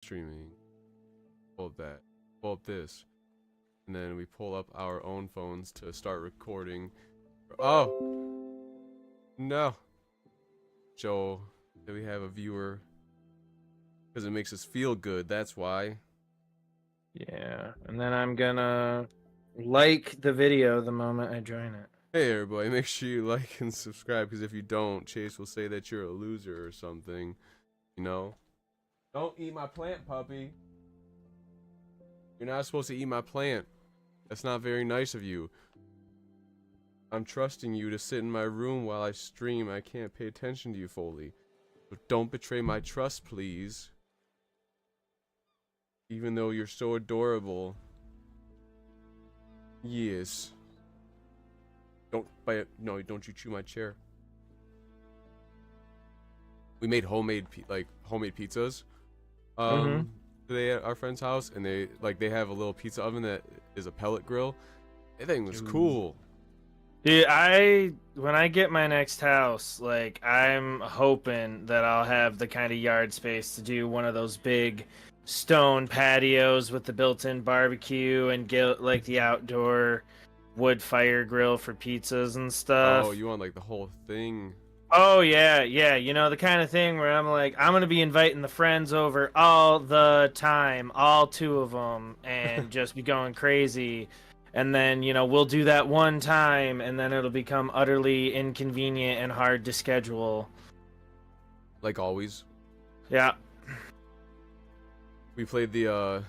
streaming. Pull up that. Pull up this. And then we pull up our own phones to start recording. Oh! No. Joel, do we have a viewer? Because it makes us feel good, that's why. Yeah, and then I'm gonna like the video the moment I join it. Hey everybody, make sure you like and subscribe, because if you don't, Chase will say that you're a loser or something. You know? Don't eat my plant, puppy. You're not supposed to eat my plant. That's not very nice of you. I'm trusting you to sit in my room while I stream. I can't pay attention to you fully. So don't betray my trust, please. Even though you're so adorable. Yes. Don't bite it. No, don't you chew my chair. We made homemade pizzas. Today at our friend's house, and they have a little pizza oven that is a pellet grill. That thing was cool. Dude, when I get my next house, like, I'm hoping that I'll have the kind of yard space to do one of those big stone patios with the built-in barbecue and get like the outdoor wood fire grill for pizzas and stuff. Oh, you want like the whole thing? Oh yeah, you know, the kind of thing where I'm like, I'm gonna be inviting the friends over all the time, all two of them, and just be going crazy. And then, you know, we'll do that one time, and then it'll become utterly inconvenient and hard to schedule. Like always. Yeah. We played I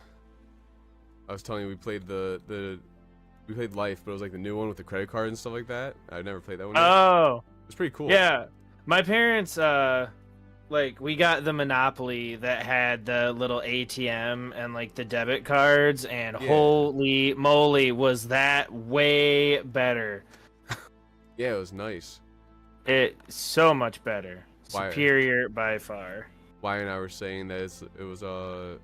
was telling you, we played we played Life, but it was like the new one with the credit card and stuff like that. I've never played that one yet. Oh. It's pretty cool. Yeah. My parents, like, we got the Monopoly that had the little ATM and, like, the debit cards, and holy moly, was that way better. Yeah, it was nice. So much better. Superior by far. Wyatt and I were saying that it was, what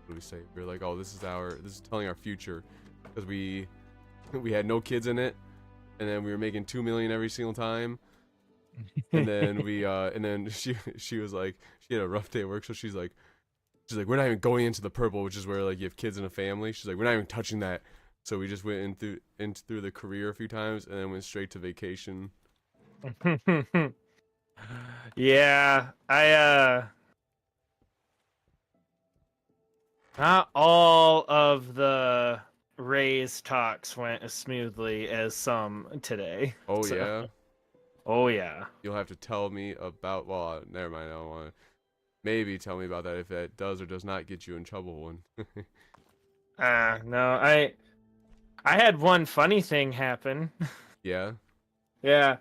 do we say? We were like, oh, this is telling our future, because we had no kids in it, and then we were making $2 million every single time. And then she was like, she had a rough day at work, so she's like we're not even going into the purple, which is where like you have kids in a family. She's like, we're not even touching that. So we just went in through the career a few times, and then went straight to vacation. Yeah, not all of the Rays talks went as smoothly as some today. Oh so. Yeah. Oh yeah. You'll have to tell me about. Well, never mind. I don't want to. Maybe tell me about that if that does or does not get you in trouble. No. I had one funny thing happen. Yeah. Yeah.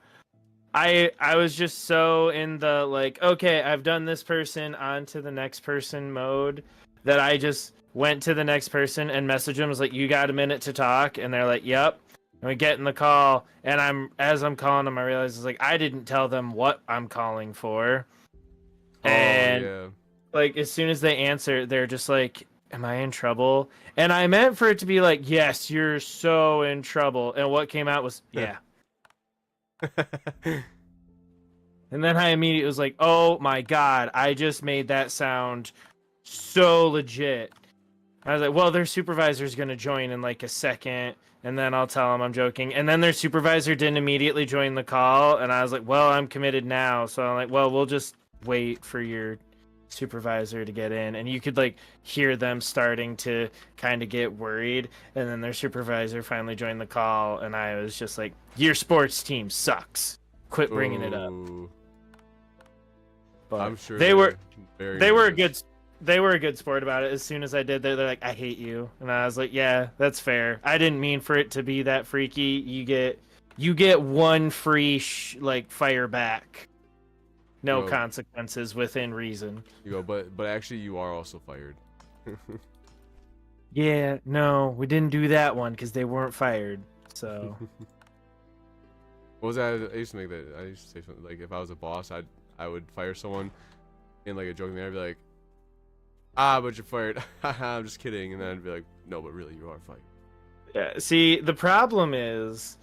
I was just so in the like, okay, I've done this person on to the next person mode that I just went to the next person and messaged them. Was like, you got a minute to talk? And they're like, yep. And we get in the call, and as I'm calling them, I realize it's like I didn't tell them what I'm calling for. And yeah. Like as soon as they answer, they're just like, "Am I in trouble?" And I meant for it to be like, "Yes, you're so in trouble." And what came out was, "Yeah." And then I immediately was like, "Oh my god, I just made that sound so legit." I was like, well, their supervisor's going to join in like a second, and then I'll tell them I'm joking. And then their supervisor didn't immediately join the call, and I was like, well, I'm committed now. So I'm like, well, we'll just wait for your supervisor to get in. And you could like hear them starting to kind of get worried. And then their supervisor finally joined the call, and I was just like, your sports team sucks. Quit bringing it up. But I'm sure they were a good sport about it. As soon as I did, they're like, I hate you. And I was like, yeah, that's fair. I didn't mean for it to be that freaky. You get one free fire back. No consequences within reason. You go, but actually you are also fired. Yeah, no, we didn't do that one because they weren't fired. So what was that? I used to make that. I used to say something like, if I was a boss, I would fire someone in like a joking manner. I'd be like, but you're fired. I'm just kidding. And then I'd be like, no, but really, you are fired. Yeah. See, the problem is,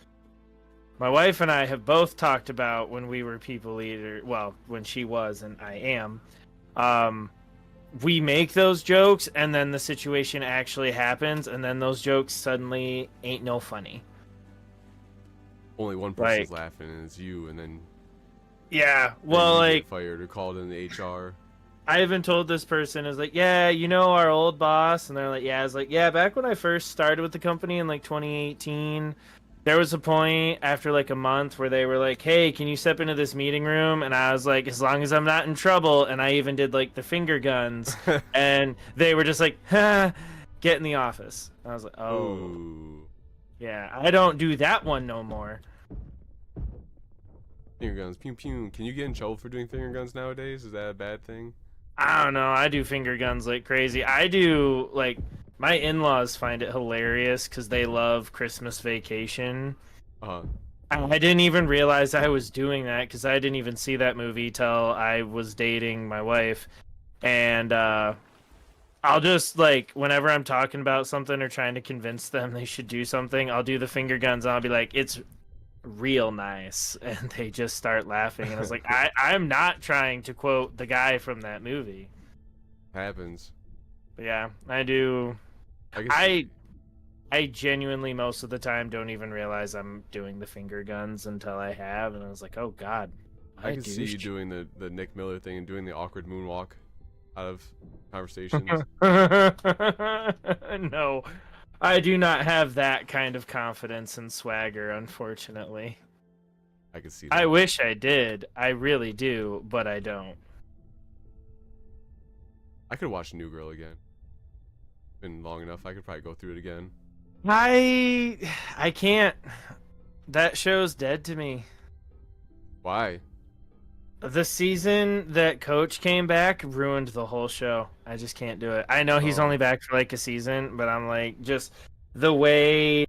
my wife and I have both talked about when we were people leader. Well, when she was and I am, we make those jokes and then the situation actually happens and then those jokes suddenly ain't no funny. Only one person's laughing and it's you, and then yeah, well, then you like get fired or called in the HR. I even told this person, is like, yeah, you know our old boss, and they're like, yeah. I was like, yeah, back when I first started with the company in like 2018, there was a point after like a month where they were like, hey, can you step into this meeting room? And I was like, as long as I'm not in trouble. And I even did like the finger guns, and they were just like, ha, get in the office. And I was like, oh, Ooh. yeah, I don't do that one no more. Finger guns, pew pew. Can you get in trouble for doing finger guns nowadays? Is that a bad thing? I don't know. I do finger guns like crazy. I do, like, my in-laws find it hilarious because they love Christmas Vacation. Uh-huh. I didn't even realize I was doing that because I didn't even see that movie till I was dating my wife. And I'll just, like, whenever I'm talking about something or trying to convince them they should do something, I'll do the finger guns and I'll be like, it's real nice. And they just start laughing. And I was like, I'm not trying to quote the guy from that movie. Happens. But yeah, I do. I I genuinely most of the time don't even realize I'm doing the finger guns until I have, and I was like, oh god. can see you doing the Nick Miller thing and doing the awkward moonwalk out of conversations. No, I do not have that kind of confidence and swagger, unfortunately. I can see that. I wish I did. I really do, but I don't. I could watch New Girl again. Been long enough. I could probably go through it again. I can't. That show's dead to me. Why? The season that Coach came back ruined the whole show. I just can't do it. I know he's only back for like a season, but I'm like, just the way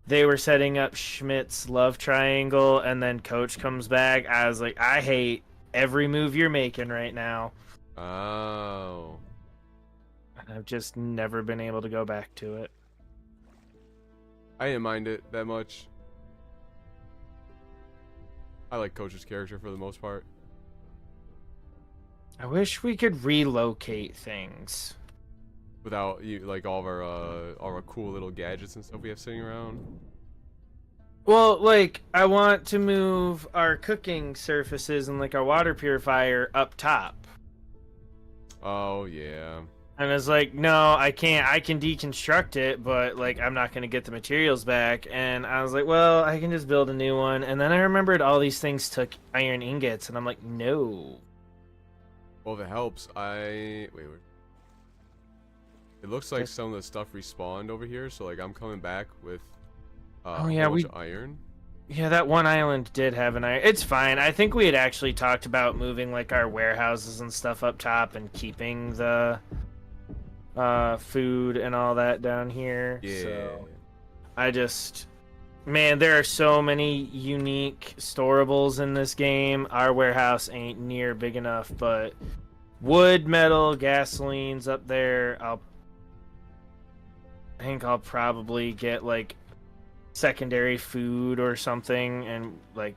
they were setting up Schmidt's love triangle and then Coach comes back, I was like, I hate every move you're making right now. Oh. I've just never been able to go back to it. I didn't mind it that much. I like Coach's character for the most part. I wish we could relocate things. Without you, like all of our cool little gadgets and stuff we have sitting around. Well, like, I want to move our cooking surfaces and like our water purifier up top. Oh yeah. And it's like, no, I can't. I can deconstruct it, but like, I'm not going to get the materials back. And I was like, well, I can just build a new one. And then I remembered all these things took iron ingots, and I'm like, no. Well, if it helps, wait. It looks like some of the stuff respawned over here, so like I'm coming back with a bunch of iron. Yeah, that one island did have an iron. It's fine. I think we had actually talked about moving like our warehouses and stuff up top and keeping the food and all that down here. Yeah. So I just, man, there are so many unique storables in this game. Our warehouse ain't near big enough, but wood, metal, gasoline's up there. I think I'll probably get like secondary food or something. And like,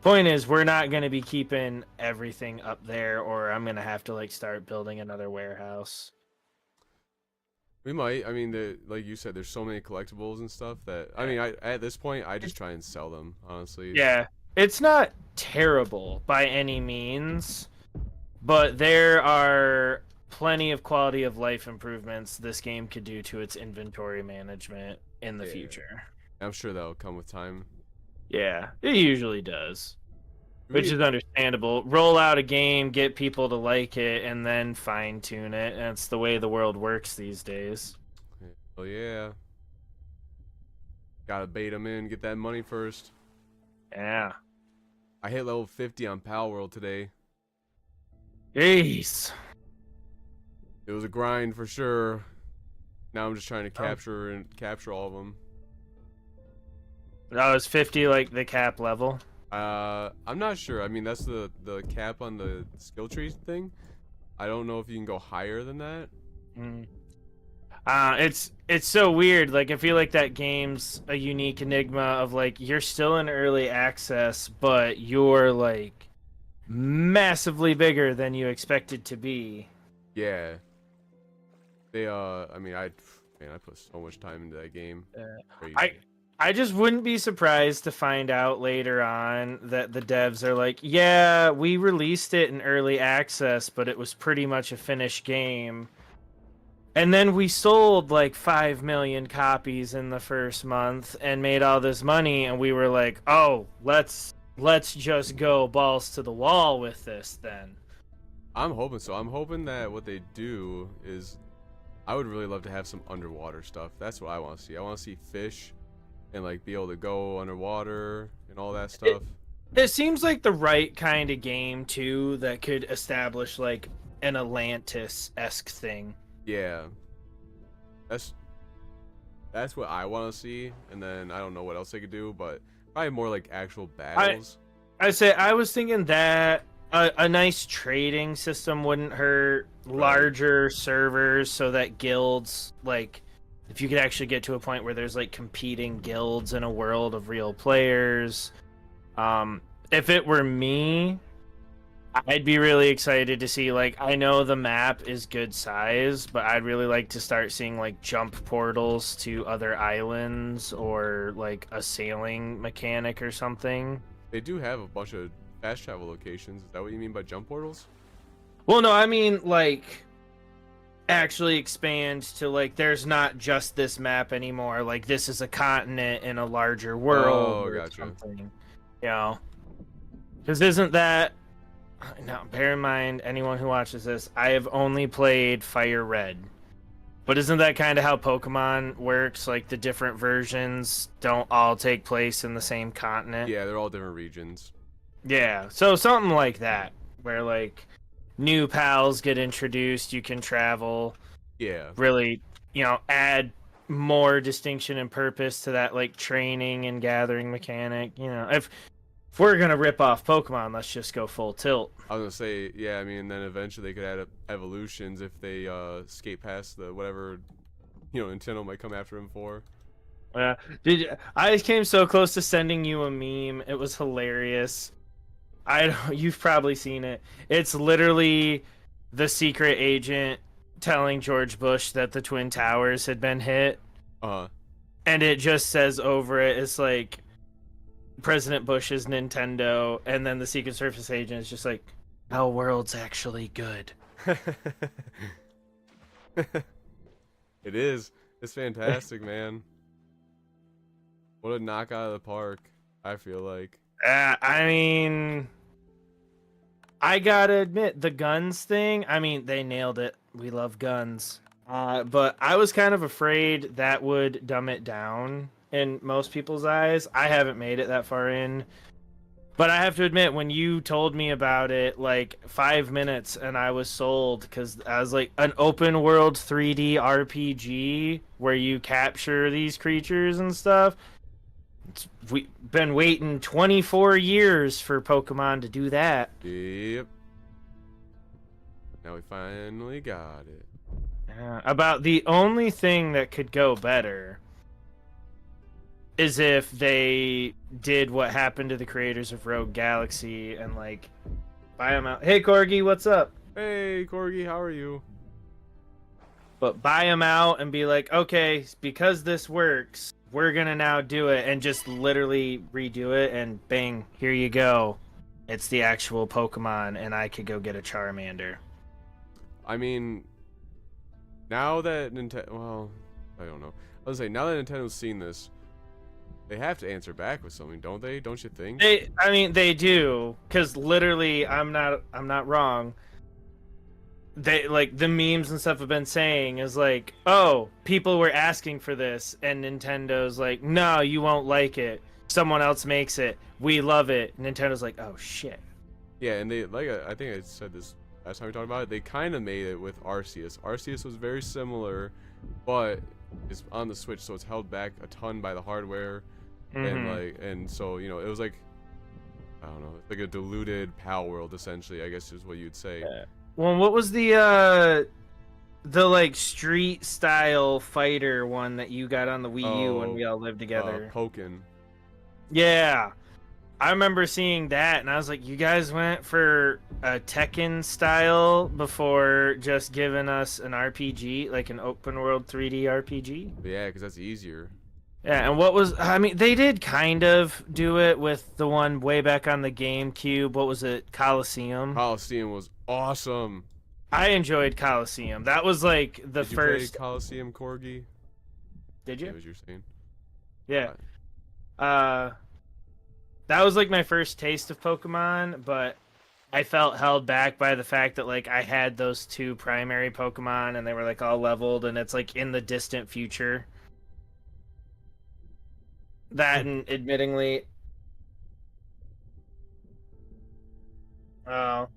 point is, we're not going to be keeping everything up there, or I'm going to have to like start building another warehouse. We might. I mean, like you said, there's so many collectibles and stuff that I mean, at this point, I just try and sell them. Honestly. Yeah, it's not terrible by any means, but there are plenty of quality of life improvements this game could do to its inventory management in the future. I'm sure that'll come with time. Yeah, it usually does. Which is understandable. Roll out a game, get people to like it, and then fine-tune it. That's the way the world works these days. Oh yeah. Gotta bait them in, get that money first. Yeah. I hit level 50 on Pal World today. Jeez. It was a grind for sure. Now I'm just trying to capture all of them. That was 50 like the cap level? I'm not sure. I mean, that's the cap on the skill tree thing. I don't know if you can go higher than that. It's so weird. Like, I feel like that game's a unique enigma of like, you're still in early access, but you're like massively bigger than you expected to be. Yeah. They I mean I put so much time into that game. Crazy. I just wouldn't be surprised to find out later on that the devs are like, yeah, we released it in early access, but it was pretty much a finished game. And then we sold like 5 million copies in the first month and made all this money, and we were like, oh, let's just go balls to the wall with this then. I'm hoping so. I'm hoping that what they do is, I would really love to have some underwater stuff. That's what I want to see. I want to see fish and like be able to go underwater and all that stuff. It seems like the right kind of game too that could establish like an Atlantis-esque thing. Yeah. That's what I want to see, and then I don't know what else they could do, but probably more like actual battles. I was thinking that a nice trading system wouldn't hurt. Right. Larger servers so that guilds, like, if you could actually get to a point where there's like competing guilds in a world of real players. If it were me, I'd be really excited to see, like, I know the map is good size, but I'd really like to start seeing like jump portals to other islands or like a sailing mechanic or something. They do have a bunch of fast travel locations. Is that what you mean by jump portals? Well, no, I mean like actually expand to like there's not just this map anymore. Like this is a continent in a larger world. Oh, or gotcha. something. You know, because isn't that? Now, bear in mind, anyone who watches this, I have only played Fire Red. But isn't that kind of how Pokemon works? Like, the different versions don't all take place in the same continent? Yeah, they're all different regions. Yeah, so something like that, where, like, new pals get introduced, you can travel. Yeah. Really, you know, add more distinction and purpose to that, like, training and gathering mechanic. You know, if we're gonna rip off Pokemon, let's just go full tilt. I was gonna say, yeah, I mean, then eventually they could add evolutions if they skate past the whatever, Nintendo might come after him for. Yeah, I came so close to sending you a meme. It was hilarious. You've probably seen it. It's literally the secret agent telling George Bush that the Twin Towers had been hit. And it just says over it, it's like President Bush's Nintendo, and then the Secret Service agent is just like, our world's actually good. It is. It's fantastic, man. What a knock out of the park, I feel like. I mean, I gotta admit, the guns thing, I mean, they nailed it. We love guns. But I was kind of afraid that would dumb it down in most people's eyes. I haven't made it that far in. But I have to admit, when you told me about it, like 5 minutes, and I was sold, because I was like, an open world 3D RPG where you capture these creatures and stuff. We've been waiting 24 years for Pokemon to do that. Yep. Now we finally got it. About the only thing that could go better is if they did what happened to the creators of Rogue Galaxy and, like, buy them out. Hey, Corgi, what's up? Hey, Corgi, how are you? But buy them out and be like, okay, because this works, we're going to now do it, and just literally redo it, and bang, here you go. It's the actual Pokemon, and I could go get a Charmander. I mean, now that Nintendo... Well, I don't know. I was say, now that Nintendo's seen this, they have to answer back with something, don't they? Don't you think? They do, because literally, I'm not wrong. They, like, the memes and stuff have been saying is like, oh, people were asking for this, and Nintendo's like, no, you won't like it. Someone else makes it. We love it. Nintendo's like, oh shit. Yeah, and they, like, I think I said this last time we talked about it, they kind of made it with Arceus. Arceus was very similar, but it's on the Switch, so it's held back a ton by the hardware. And so, it was like, I don't know, it's like a diluted PAL world, essentially, I guess is what you'd say. Yeah. Well, what was the like street style fighter one that you got on the Wii U when we all lived together? Pokken. Yeah. I remember seeing that, and I was like, you guys went for a Tekken style before just giving us an RPG, like an open world 3D RPG. But yeah, because that's easier. Yeah, and what was, I mean, they did kind of do it with the one way back on the GameCube. What was it? Coliseum. Coliseum was awesome. I enjoyed Coliseum. That was like the Did you first. play Coliseum, Corgi? Did Yeah, you? what you're saying. Yeah. That was like my first taste of Pokemon, but I felt held back by the fact that like I had those two primary Pokemon and they were like all leveled and it's like in the distant future. That and admittingly oh,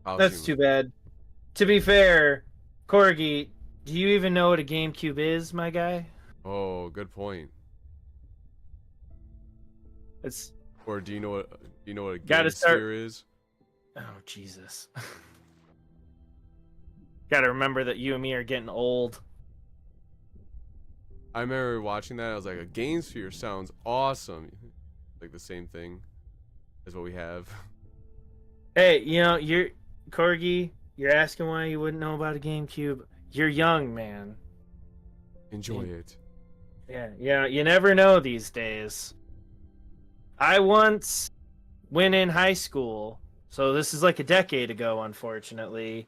that's Coliseum too bad. To be fair, Corgi, do you even know what a GameCube is, my guy? Oh, good point. It's Or do you know what a Gotta Game start- Sphere is? oh Jesus. Gotta remember that you and me are getting old. I remember watching that. I was like, a Game Sphere sounds awesome. Like the same thing as what we have. Hey, you know, you're Corgi, you're asking why you wouldn't know about a GameCube. You're young, man. Enjoy it. Yeah, you never know these days. I once went in high school, so this is like a decade ago, unfortunately.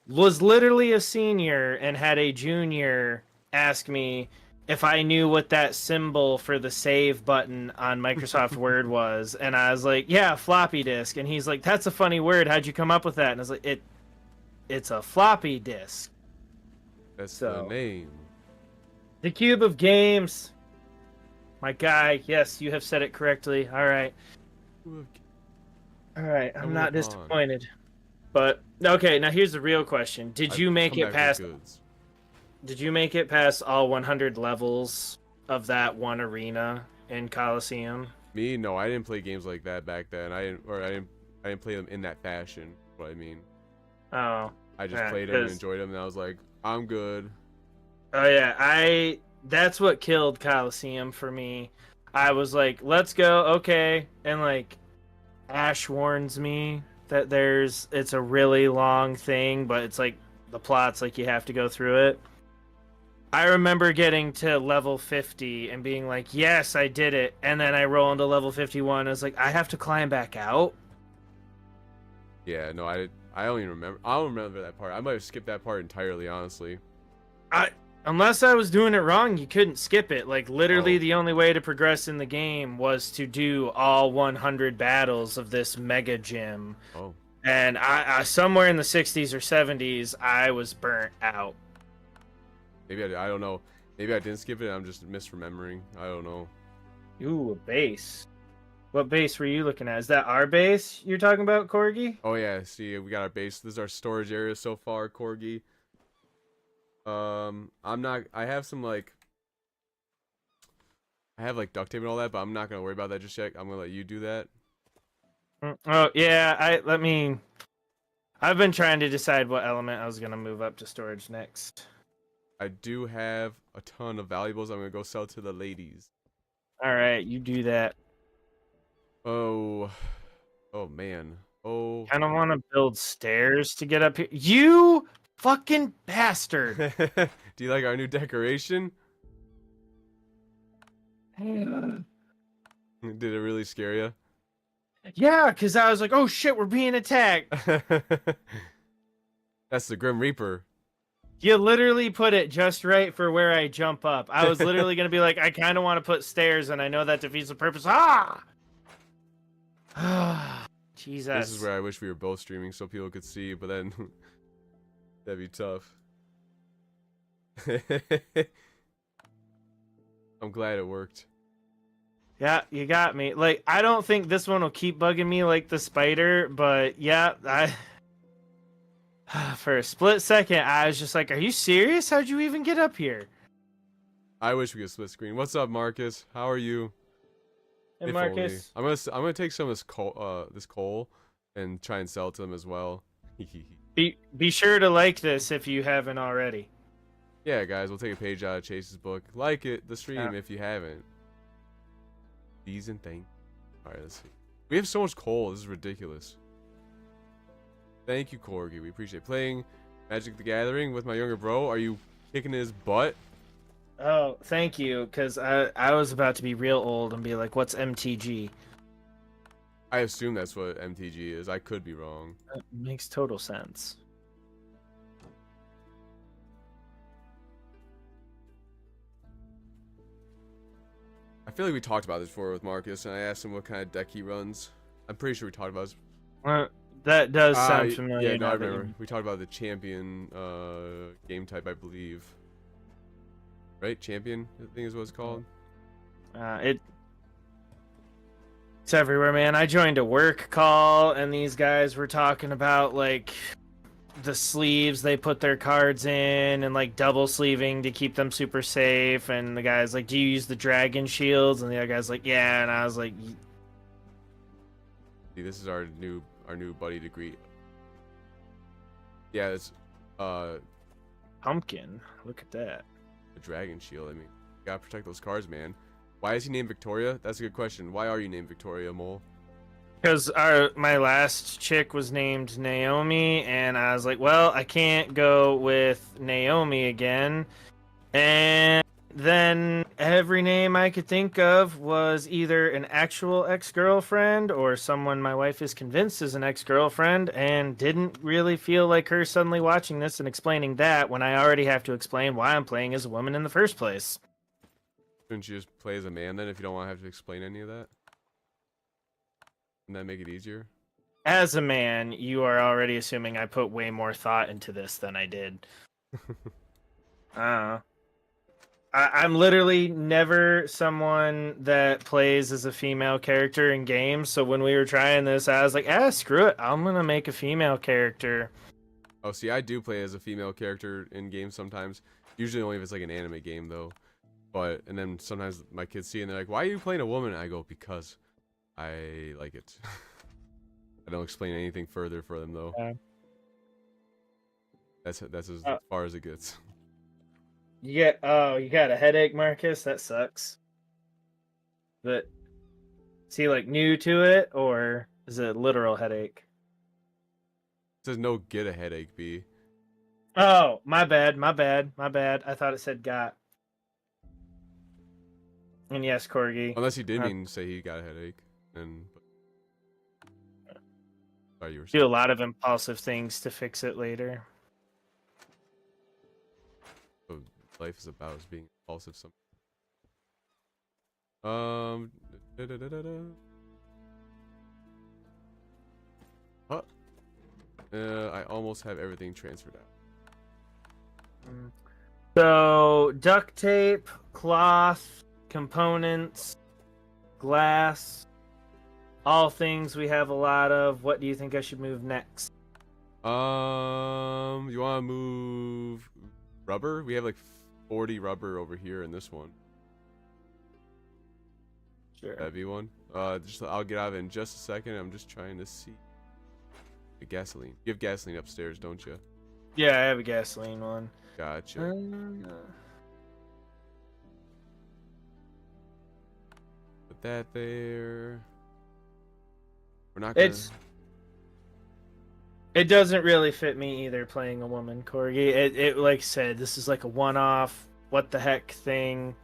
Was literally a senior and had a junior ask me if I knew what that symbol for the save button on Microsoft Word was, and I was like, "Yeah, floppy disk." And he's like, "That's a funny word. How'd you come up with that?" And I was like, "It's a floppy disk." That's the So- name. The cube of games. My guy, yes, you have said it correctly. All right. All right, I'm Come not on. disappointed. But okay, now here's the real question. Did you make Come it back with past goods. Did you make it past all 100 levels of that one arena in Coliseum? Me? No, I didn't play games like that back then. I didn't play them in that fashion. What I mean. Oh. I just Yeah, played them and 'cause- enjoyed them, and I was like, I'm good. Oh yeah, that's what killed Coliseum for me. I was like, let's go, okay. And like Ash warns me that it's a really long thing, but it's like the plot's like you have to go through it. I remember getting to level 50 and being like, yes, I did it. And then I roll into level 51. I was like, I have to climb back out. Yeah, no, I don't even remember. I don't remember that part. I might have skipped that part entirely, honestly. Unless I was doing it wrong, you couldn't skip it. Like, literally, Oh. the only way to progress in the game was to do all 100 battles of this mega gym. Oh, And I somewhere in the 60s or 70s, I was burnt out. maybe I don't know. Maybe I didn't skip it. I'm just misremembering. I don't know. Ooh, a base. What base were you looking at? Is that our base you're talking about, Corgi? Oh yeah, see, we got our base. This is our storage area so far, Corgi. I'm not. I have some like. I have like duct tape and all that, but I'm not gonna worry about that just yet. I'm gonna let you do that. Oh, yeah, I've been trying to decide what element I was going to move up to storage next. I do have a ton of valuables. I'm gonna go sell to the ladies. All right, you do that. Oh, oh man. Oh. Kind of want to build stairs to get up here. You fucking bastard. Do you like our new decoration? Yeah, Did it really scare you? because I was like, oh shit, we're being attacked. That's the Grim Reaper. You literally put it just right for where I jump up. I was literally going to be like, I kind of want to put stairs, and I know that defeats the purpose. Ah! Jesus. This is where I wish we were both streaming so people could see, but then that'd be tough. I'm glad it worked. Yeah, you got me. Like, I don't think this one will keep bugging me like the spider, but yeah, for a split second, I was just like, are you serious? How'd you even get up here? I wish we could split screen. What's up, Marcus? How are you? And If only. Marcus, I'm gonna take some of this coal and try and sell it to them as well. be sure to like this if you haven't already. Yeah, guys, we'll take a page out of Chase's book. Like the stream Yeah. if you haven't. These and things. Alright, let's see. We have so much coal. This is ridiculous. Thank you, Corgi. We appreciate playing Magic the Gathering with my younger bro. Are you kicking his butt? Oh, thank you, because I was about to be real old and be like, what's MTG? I assume that's what MTG is. I could be wrong. That makes total sense. I feel like we talked about this before with Marcus, and I asked him what kind of deck he runs. I'm pretty sure we talked about this. That does sound familiar. Yeah, no, I now that remember. you- We talked about the champion game type, I believe. Right? Champion, I think is what it's called. It's everywhere, man. I joined a work call, and these guys were talking about like the sleeves they put their cards in, and like double sleeving to keep them super safe. And the guy's like, "Do you use the dragon shields?" And the other guy's like, "Yeah." And I was like, See, this is our new buddy to greet. Yeah, it's "Pumpkin, look at that." a dragon shield. I mean, you gotta protect those cards, man. Why is he named Victoria? That's a good question. Why are you named Victoria, Mole? Because my last chick was named Naomi, and I was like, well, I can't go with Naomi again. And then every name I could think of was either an actual ex-girlfriend or someone my wife is convinced is an ex-girlfriend, and didn't really feel like her suddenly watching this and explaining that when I already have to explain why I'm playing as a woman in the first place. Shouldn't you just play as a man then if you don't want to have to explain any of that? Wouldn't that make it easier? As a man, you are already assuming I put way more thought into this than I did. I'm literally never someone that plays as a female character in games. So when we were trying this, I was like, screw it. I'm going to make a female character. Oh, see, I do play as a female character in games sometimes. Usually only if it's like an anime game, though. And then sometimes my kids see it and they're like, why are you playing a woman? And I go, because I like it. I don't explain anything further for them, though. That's as far as it gets. You got a headache, Marcus? That sucks. But is he like new to it, or is it a literal headache? It says no, get a headache, B. Oh, my bad. I thought it said got. And yes, Corgi. Unless he did mean to say he got a headache. Sorry, you were saying. Do a lot of impulsive things to fix it later. So life is about is being impulsive. I almost have everything transferred out. So duct tape, cloth, components, glass, all things we have a lot of. What do you think I should move next? You want to move rubber? We have like 40 rubber over here in this one. Sure. Heavy one. I'll get out of it in just a second. I'm just trying to see the gasoline. You have gasoline upstairs, don't you? Yeah, I have a gasoline one. Gotcha. Put that there. We're not gonna... It doesn't really fit me either playing a woman, Corgi. It like I said, this is like a one-off, what the heck thing.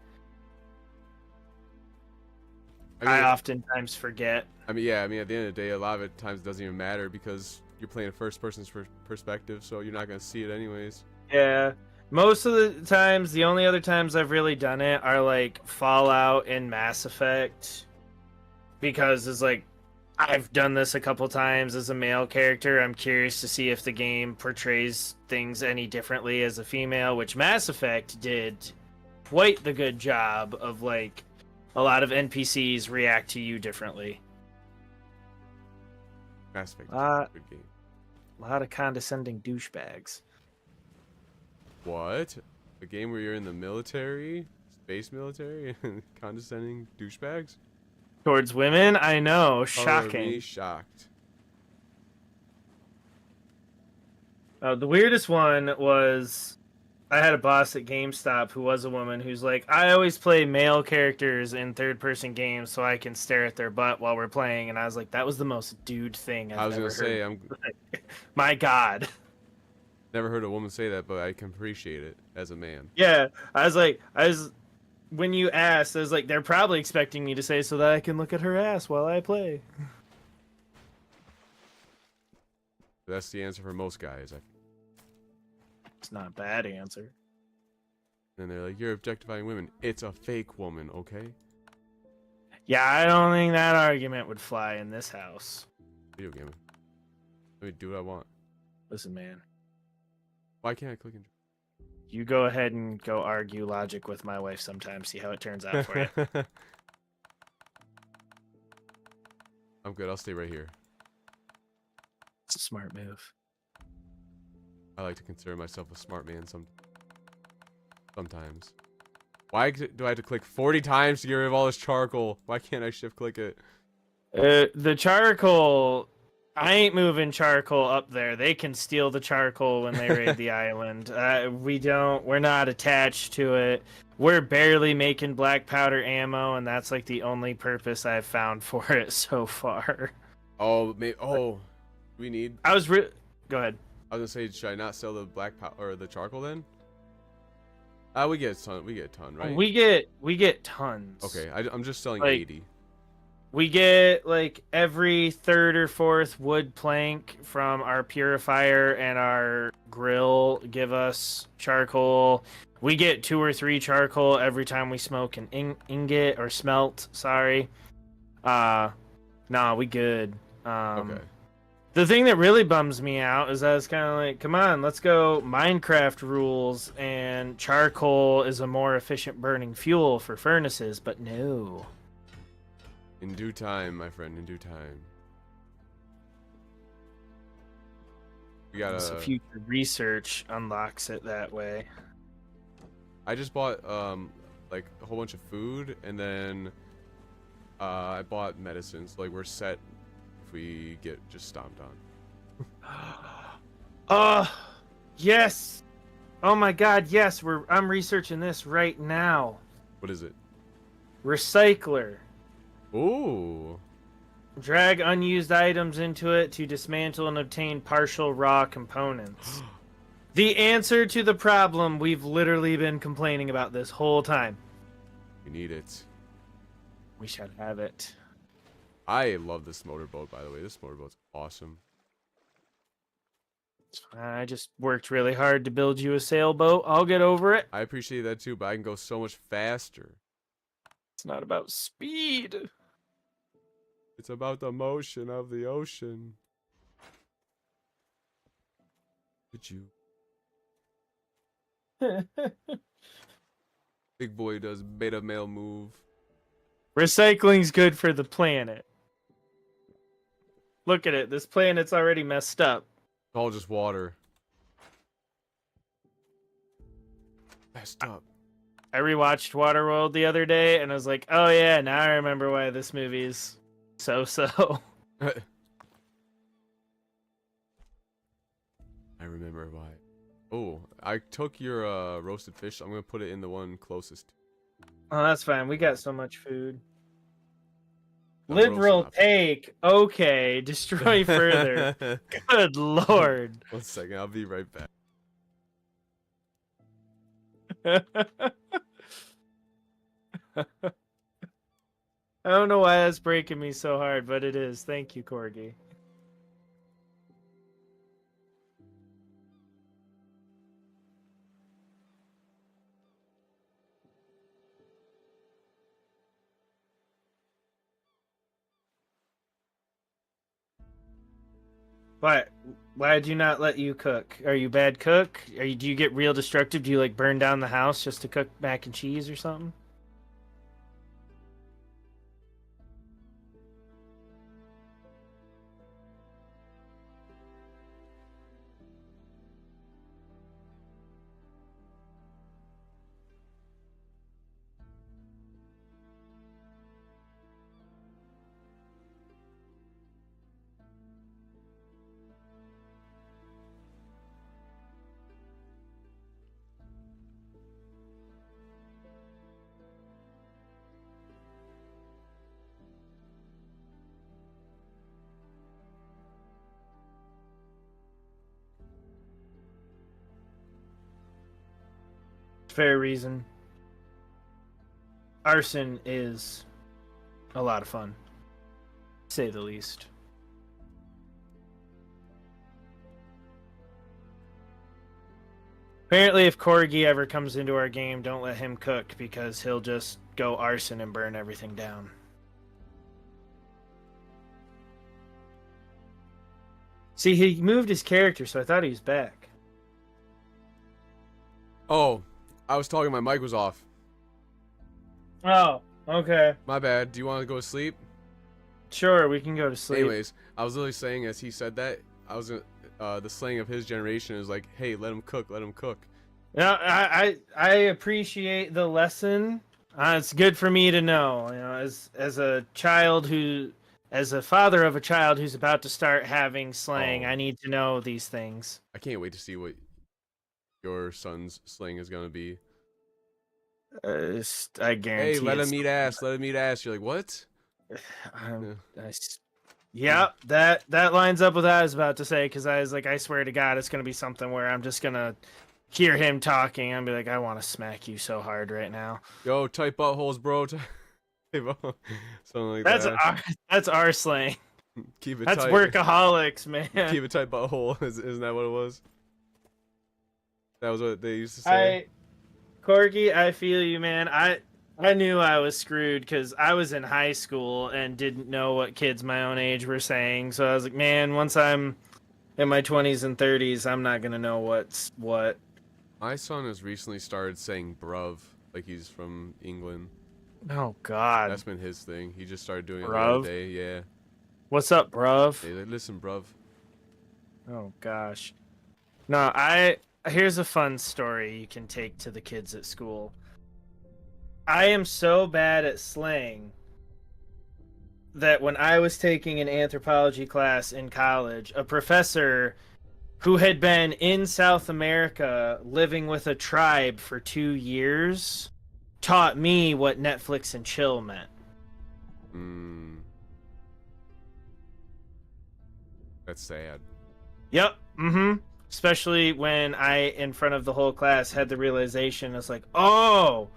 I oftentimes forget. I mean, at the end of the day, a lot of it times it doesn't even matter because you're playing a first person's perspective, so you're not going to see it anyways. Yeah. Most of the times, the only other times I've really done it are like Fallout and Mass Effect. Because it's like, I've done this a couple times as a male character. I'm curious to see if the game portrays things any differently as a female, which Mass Effect did quite the good job of like a lot of NPCs react to you differently. Mass Effect is a good game. A lot of condescending douchebags. What? A game where you're in the military? Space military? Condescending douchebags? Towards women? I know. Shocking. Me shocked. The weirdest one was I had a boss at GameStop who was a woman who's like, I always play male characters in third-person games so I can stare at their butt while we're playing, and I was like, that was the most dude thing I I've was ever gonna say, heard. I'm My God. never heard a woman say that, but I can appreciate it as a man. Yeah, when you asked, I was like, they're probably expecting me to say so that I can look at her ass while I play. That's the answer for most guys. It's not a bad answer. And they're like, you're objectifying women. It's a fake woman, okay? Yeah, I don't think that argument would fly in this house. Video gaming. Let me do what I want. Listen, man, Why can't I click and... you go ahead and go argue logic with my wife sometime, see how it turns out for you. I'm good. I'll stay right here. It's a smart move. I like to consider myself a smart man sometimes. Why do I have to click 40 times to get rid of all this charcoal? Why can't I shift click it? The charcoal, I ain't moving charcoal up there. They can steal the charcoal when they raid the island. We're not attached to it. We're barely making black powder ammo, and that's like the only purpose I've found for it so far. Oh, we need... Go ahead. I was gonna say, should I not sell the black powder or the charcoal then? We get a ton. We get a ton, right? We get tons. Okay, I'm just selling Like, 80. We get like every third or fourth wood plank from our purifier and our grill give us charcoal. We get 2 or 3 charcoal every time we smoke an ingot or smelt. Sorry. Nah, we good. Okay. The thing that really bums me out is I was kind of like, come on, let's go Minecraft rules, and charcoal is a more efficient burning fuel for furnaces, but no. In due time, my friend. In due time. We got So future research unlocks it that way. I just bought like a whole bunch of food, and then I bought medicines. Like we're set if we get just stomped on. Yes. Oh my God, yes. I'm researching this right now. What is it? Recycler. Ooh. Drag unused items into it to dismantle and obtain partial raw components. The answer to the problem we've literally been complaining about this whole time. We need it. We should have it. I love this motorboat, by the way. This motorboat's awesome. I just worked really hard to build you a sailboat. I'll get over it. I appreciate that too, but I can go so much faster. It's not about speed. It's about the motion of the ocean. Did you? Big boy does beta male move. Recycling's good for the planet. Look at it. This planet's already messed up. It's all just water. Messed up. I rewatched Waterworld the other day, and I was like, oh yeah, now I remember why this movie is so-so. I remember why. Oh, I took your roasted fish. I'm gonna put it in the one closest. Oh, that's fine. We got so much food. No roasting Liberal option. take. Okay. Destroy further. Good lord. 1 second, I'll be right back. I don't know why that's breaking me so hard, but it is. Thank you, Corgi. What? Why did you not let you cook? Are you a bad cook? Do you get real destructive? Do you like burn down the house just to cook mac and cheese or something? Fair reason. Arson is a lot of fun, to say the least. Apparently, if Corgi ever comes into our game, don't let him cook because he'll just go arson and burn everything down. See, he moved his character, so I thought he was back. Oh, I was talking. My mic was off. Oh, okay. My bad. Do you want to go to sleep? Sure, we can go to sleep. Anyways, I was literally saying as he said that, I was the slang of his generation is like, hey, let him cook, let him cook. Yeah, I appreciate the lesson. It's good for me to know. You know, as a child as a father of a child who's about to start having slang, Oh. I need to know these things. I can't wait to see what your son's slang is gonna be. I guarantee. Hey, let it's- him eat ass. Let him eat ass. You're like, what? Yeah, that lines up with what I was about to say because I was like, I swear to God, it's gonna be something where I'm just gonna hear him talking and be like, I want to smack you so hard right now. Yo, tight buttholes, bro. Something like that. That's our slang. Keep it That's tight. workaholics, man. Keep it tight butthole. Isn't that what it was? That was what they used to say. Corgi, I feel you, man. I knew I was screwed because I was in high school and didn't know what kids my own age were saying. So I was like, man, once I'm in my 20s and 30s, I'm not gonna know what's what. My son has recently started saying bruv, like he's from England. Oh God, That's been his thing. He just started doing it the Bruv? other day. Yeah. what's up, bruv? Hey, like, listen, bruv. Oh gosh. No, here's a fun story you can take to the kids at school. I am so bad at slang that when I was taking an anthropology class in college, a professor who had been in South America living with a tribe for 2 years taught me what Netflix and chill meant. That's sad. Yep. Mm-hmm. Especially when I, in front of the whole class, had the realization, it's like, oh,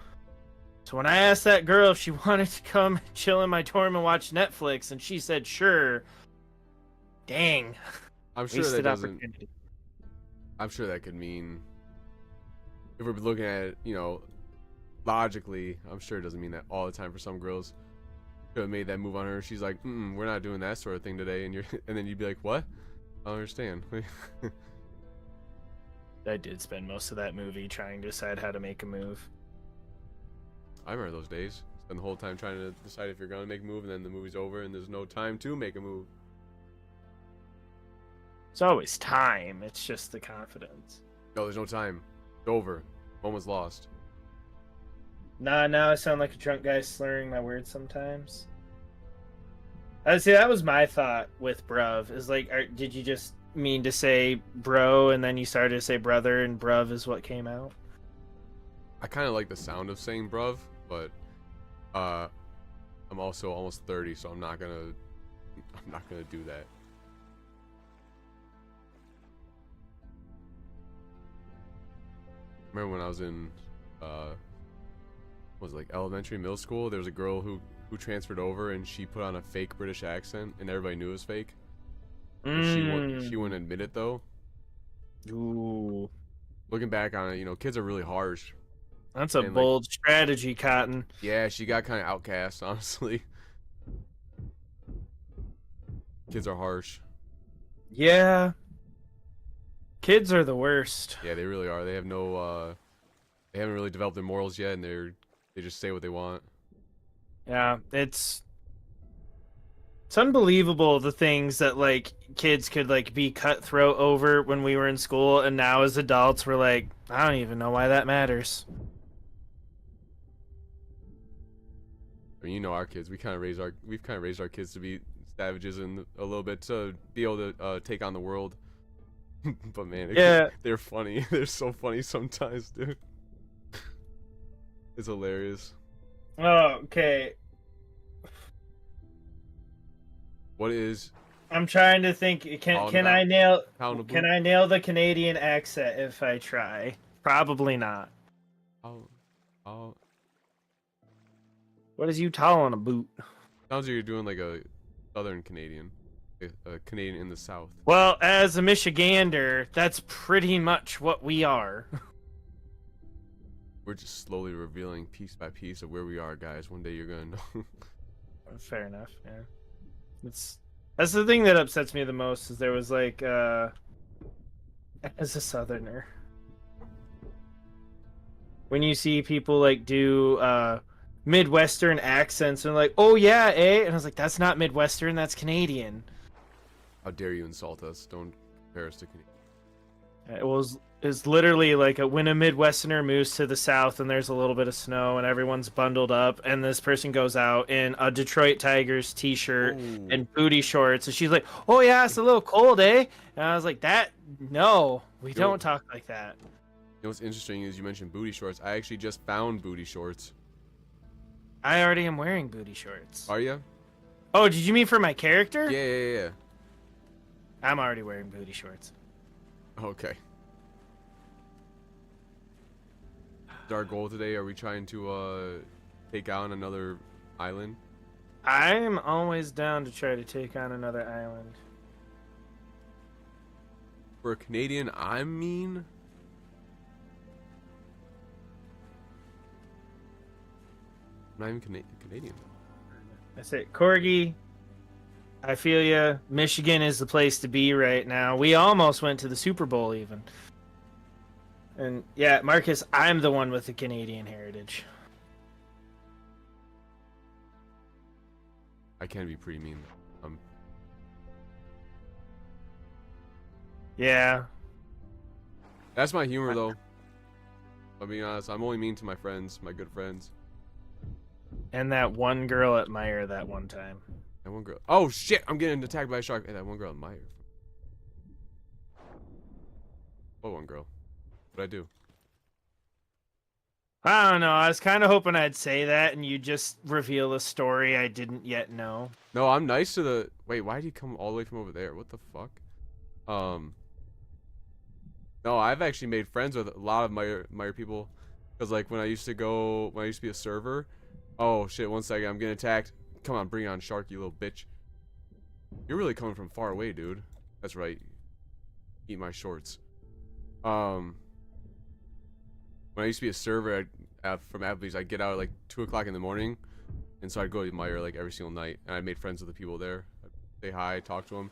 so when I asked that girl if she wanted to come chill in my dorm and watch Netflix, and she said sure, dang, I'm sure that wasted doesn't. opportunity. I'm sure that could mean, if we're looking at it, logically, I'm sure it doesn't mean that all the time for some girls. Could have made that move on her. She's like, we're not doing that sort of thing today, and and then you'd be like, what? I don't understand. I did spend most of that movie trying to decide how to make a move. I remember those days. Spend the whole time trying to decide if you're gonna make a move, and then the movie's over, and there's no time to make a move. It's always time. It's just the confidence. No, there's no time. It's over. Moment's lost. Nah, now I sound like a drunk guy slurring my words sometimes. I see. That was my thought with bruv. Is like, did you just mean to say bro, and then you started to say brother, and bruv is what came out? I kind of like the sound of saying bruv, but I'm also almost 30, so I'm not gonna do that. Remember when I was in was it like elementary, middle school, there was a girl who transferred over, and she put on a fake British accent, and everybody knew it was fake. She wouldn't admit it though. Ooh, Looking back on it, kids are really harsh. that's a And, bold strategy, Cotton. Yeah, she got kind of outcast, honestly. Kids are harsh. Yeah, kids are the worst. Yeah, they really are. They have they haven't really developed their morals yet, and they just say what they want. Yeah, it's unbelievable the things that like kids could like be cutthroat over when we were in school, and now as adults we're like, I don't even know why that matters. I mean, our kids. We've kind of raised our kids to be savages and a little bit to be able to take on the world. But man, Yeah. they're funny. They're so funny sometimes, dude. It's hilarious. Oh, okay. What is I'm trying to think. Can Pound I nail Pound of can I nail the Canadian accent if I try? Probably not. Oh, What is Utah on a boot? sounds like you're doing like a Southern Canadian, a Canadian in the South. Well, as a Michigander, that's pretty much what we are. We're just slowly revealing piece by piece of where we are, guys. One day you're gonna know. Fair enough. Yeah, that's the thing that upsets me the most is there was like as a Southerner, when you see people like do Midwestern accents and like, oh yeah, eh? And I was like, that's not Midwestern, that's Canadian. How dare you insult us? Don't compare us to Canadian. It's literally like when a Midwesterner moves to the South and there's a little bit of snow and everyone's bundled up and this person goes out in a Detroit Tigers t-shirt Ooh. and booty shorts and she's like, oh yeah, it's a little cold, eh? And I was like, no, we don't talk like that. You know what's interesting is you mentioned booty shorts. I actually just found booty shorts. I already am wearing booty shorts. Are you? Oh, did you mean for my character? Yeah. I'm already wearing booty shorts. Okay. Is our goal today? Are we trying to take on another island? I'm always down to try to take on another island. For a Canadian, I'm mean. I'm not even Canadian. I say, Corgi, I feel ya. Michigan is the place to be right now. We almost went to the Super Bowl even. And yeah, Marcus, I'm the one with the Canadian heritage. I can be pretty mean. Yeah. That's my humor, though. I'll be honest. I'm only mean to my friends, my good friends. And that one girl at Meyer that one time. That one girl. Oh shit! I'm getting attacked by a shark. Hey, that one girl at Meyer. What one girl? What'd I do? I don't know. I was kind of hoping I'd say that and you just reveal a story I didn't yet know. No, I'm nice to the. Wait, why did he come all the way from over there? What the fuck? No, I've actually made friends with a lot of Meyer people, because like when I used to be a server. Oh shit! 1 second, I'm getting attacked. Come on, bring it on, shark, you little bitch. You're really coming from far away, dude. That's right. Eat my shorts. When I used to be a server from Applebee's, I'd get out at like 2 o'clock in the morning, and so I'd go to Meyer like every single night, and I made friends with the people there. I'd say hi, talk to them.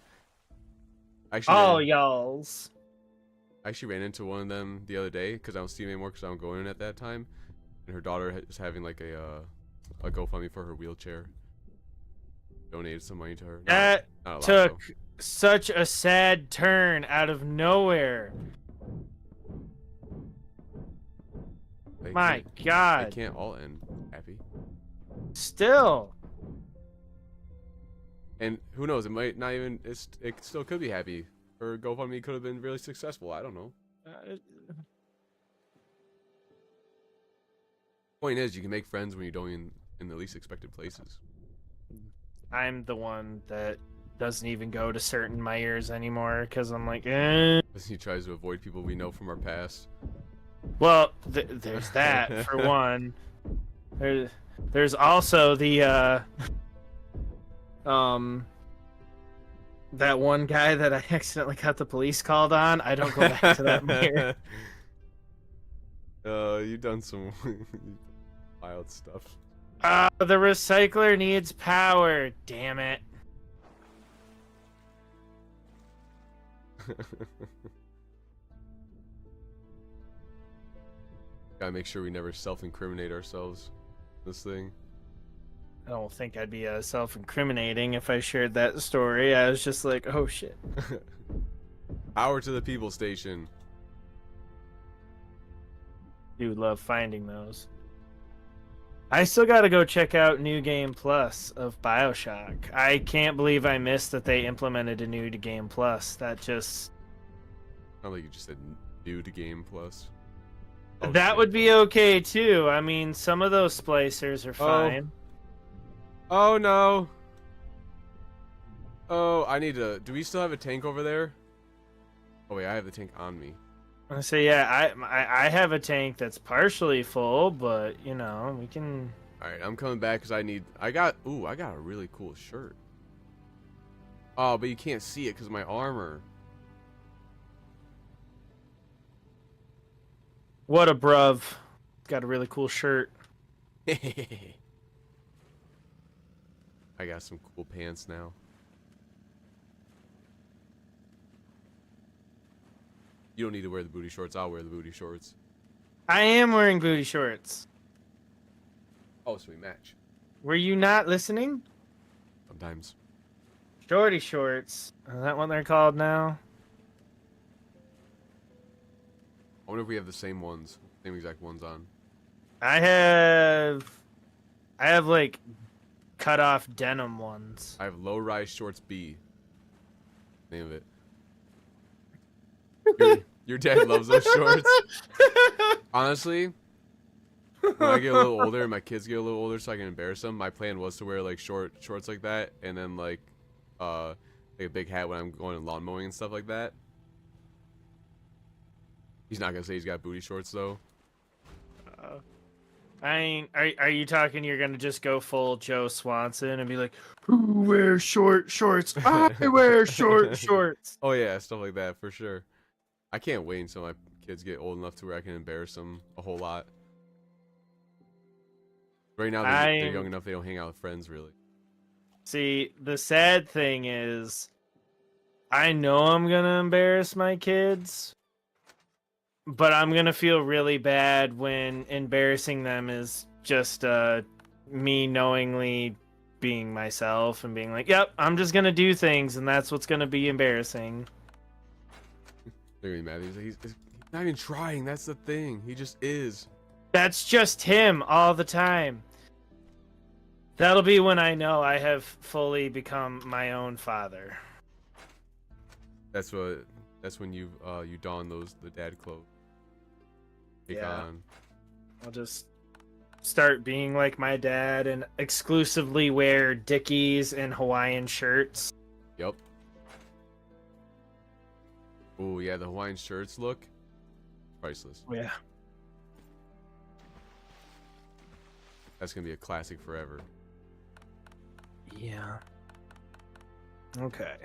Y'alls. I actually ran into one of them the other day because I don't see him anymore because I don't go in at that time, and her daughter is having like a GoFundMe for her wheelchair. Donated some money to her. That not a lot, took though. such a sad turn out of nowhere. My God. They can't all end happy. Still. And who knows? It might not even. It still could be happy. Or GoFundMe could have been really successful. I don't know. Point is, you can make friends when you're going in the least expected places. I'm the one that doesn't even go to certain Meyers anymore because I'm like, eh. He tries to avoid people we know from our past. Well, there's that for one. There's also the that one guy that I accidentally got the police called on. I don't go back to that Meyer. You've done some wild stuff. The recycler needs power. Damn it. Gotta make sure we never self-incriminate ourselves. This thing. I don't think I'd be self-incriminating if I shared that story. I was just like, oh shit. Power to the people station. Do love finding those. I still gotta go check out New Game Plus of BioShock. I can't believe I missed that they implemented a New Game Plus. That just... Not like you just said new to Game Plus. Oh, that shit. would be okay too. I mean, some of those splicers are fine. Oh no. Oh, I need to... Do we still have a tank over there? Oh wait, I have the tank on me. I say, yeah, I have a tank that's partially full, but you know, we can. All right, I'm coming back because I got a really cool shirt. Oh, but you can't see it because of my armor. What a bruv. Got a really cool shirt. I got some cool pants now. You don't need to wear the booty shorts. I'll wear the booty shorts. I am wearing booty shorts. Oh, so we match. Were you not listening? Sometimes. Shorty shorts. Is that what they're called now? I wonder if we have the same ones. Same exact ones on. I have like cut off denim ones. I have low rise shorts B. Name of it. Your dad loves those shorts. Honestly, when I get a little older and my kids get a little older so I can embarrass them, my plan was to wear like shorts like that and then like a big hat when I'm going lawn mowing and stuff like that. He's not gonna say he's got booty shorts though. Are you talking you're gonna just go full Joe Swanson and be like, who wears short shorts? I wear short shorts. Oh yeah, stuff like that for sure. I can't wait until my kids get old enough to where I can embarrass them a whole lot. Right now they're young enough they don't hang out with friends really. See, the sad thing is, I know I'm gonna embarrass my kids, but I'm gonna feel really bad when embarrassing them is just me knowingly being myself and being like, yep, I'm just gonna do things and that's what's gonna be embarrassing. They're gonna be mad. He's not even trying, that's the thing. He just is. That's just him all the time. That'll be when I know I have fully become my own father. That's when you don the dad clothes. Take on. I'll just start being like my dad and exclusively wear Dickies and Hawaiian shirts. Yep. Oh yeah, the Hawaiian shirts look priceless. Yeah. That's gonna be a classic forever. Yeah. Okay.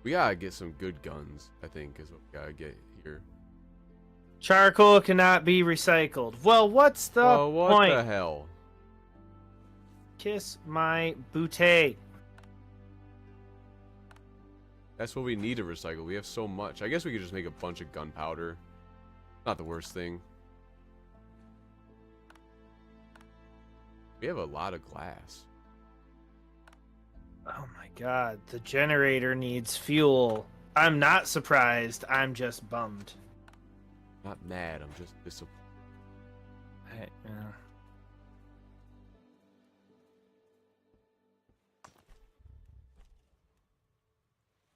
We gotta get some good guns, I think, is what we gotta get here. Charcoal cannot be recycled. Well, what's the what point? the hell? Kiss my booty. That's what we need to recycle. We have so much. I guess we could just make a bunch of gunpowder. Not the worst thing. We have a lot of glass. Oh my god, the generator needs fuel. I'm not surprised. I'm just bummed. Not mad. I'm just disappointed. Yeah.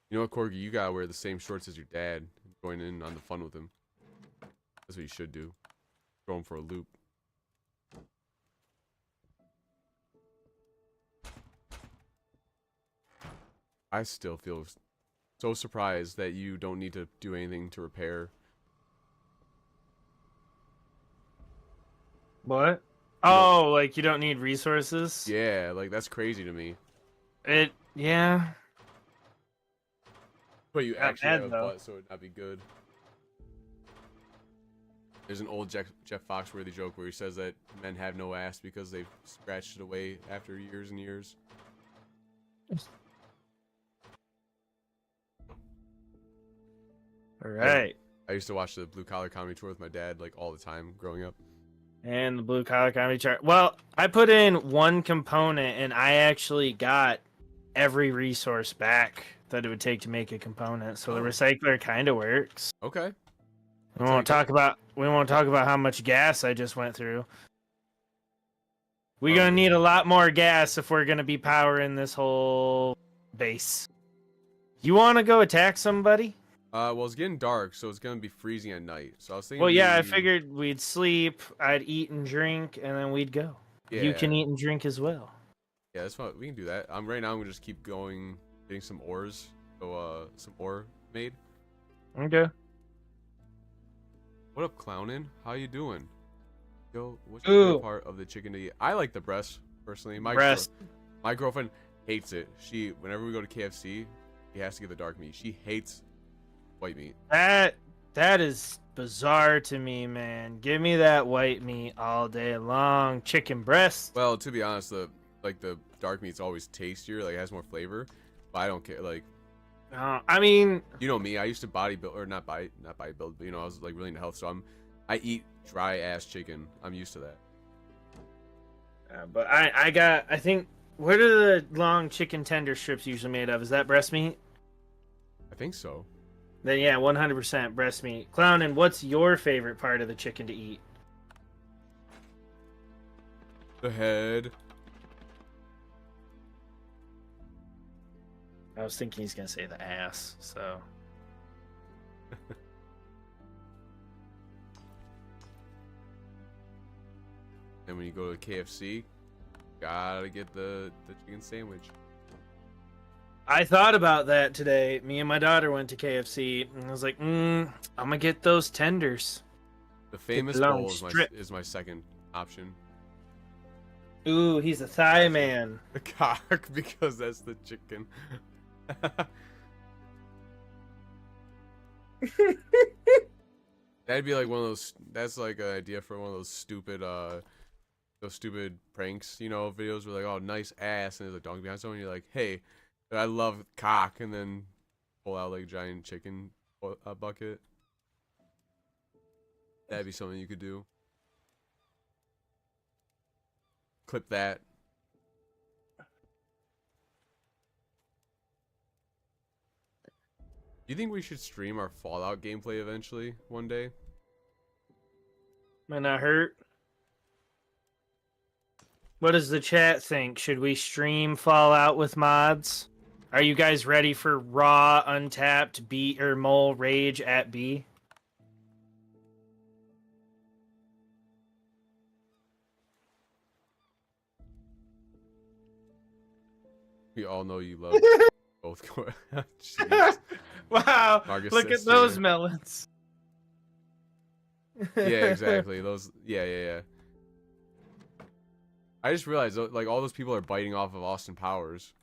You know what, Corgi? You gotta wear the same shorts as your dad and join in on the fun with him. That's what you should do. Throw him for a loop. I still feel so surprised that you don't need to do anything to repair. What? Oh, like you don't need resources? Yeah, like that's crazy to me. Yeah. But you Not actually bad, have a though. butt, so it'd not be good. There's an old Jeff Foxworthy joke where he says that men have no ass because they've scratched it away after years and years. All right. I used to watch the Blue Collar Comedy Tour with my dad like all the time growing up. And the blue collar comedy chart. Well, I put in one component and I actually got every resource back that it would take to make a component. So the recycler kind of works. Okay. We won't talk about how much gas I just went through. We're gonna need a lot more gas if we're gonna be powering this whole base. You want to go attack somebody? Well, it's getting dark, so it's gonna be freezing at night. So I was thinking. Well, yeah, I figured we'd sleep, I'd eat and drink, and then we'd go. Yeah. You can eat and drink as well. Yeah, that's fine. We can do that. Right now. I'm gonna just keep going, getting some ores. so some more made. Okay. What up, clownin? How you doing? Yo, what's your favorite Ooh, part of the chicken to eat? I like the breast personally. breast. My girlfriend hates it. Whenever we go to KFC, she has to get the dark meat. She hates white meat. That is bizarre to me, man. Give me that white meat all day long. Chicken breast. Well, to be honest, the dark meat's always tastier, like it has more flavor. But I don't care. Like, I mean, you know me, I used to bodybuild or not bodybuild, but I was like really into health, so I eat dry ass chicken. I'm used to that. but I think, what are the long chicken tender strips usually made of? Is that breast meat? I think so. Then yeah, 100% breast meat. Clownin, what's your favorite part of the chicken to eat? The head. I was thinking he's gonna say the ass, so. And when you go to KFC, gotta get the chicken sandwich. I thought about that today. Me and my daughter went to KFC, and I was like, I'm gonna get those tenders. The famous long bowl strip. is my second option. Ooh, he's a thigh man. The cock, because that's the chicken. That'd be like one of those. That's like an idea for one of those stupid pranks, videos where like, oh, nice ass, and there's a donkey behind someone. And you're like, hey, I love cock, and then pull out like a giant chicken bucket. That'd be something you could do. Clip that. You think we should stream our Fallout gameplay eventually, one day? Might not hurt. What does the chat think? Should we stream Fallout with mods? Are you guys ready for raw, untapped B or mole rage at B? We all know you love both. Jeez. Wow, Marcus look at sister. those melons. Yeah, exactly. Those. Yeah. I just realized, like, all those people are biting off of Austin Powers.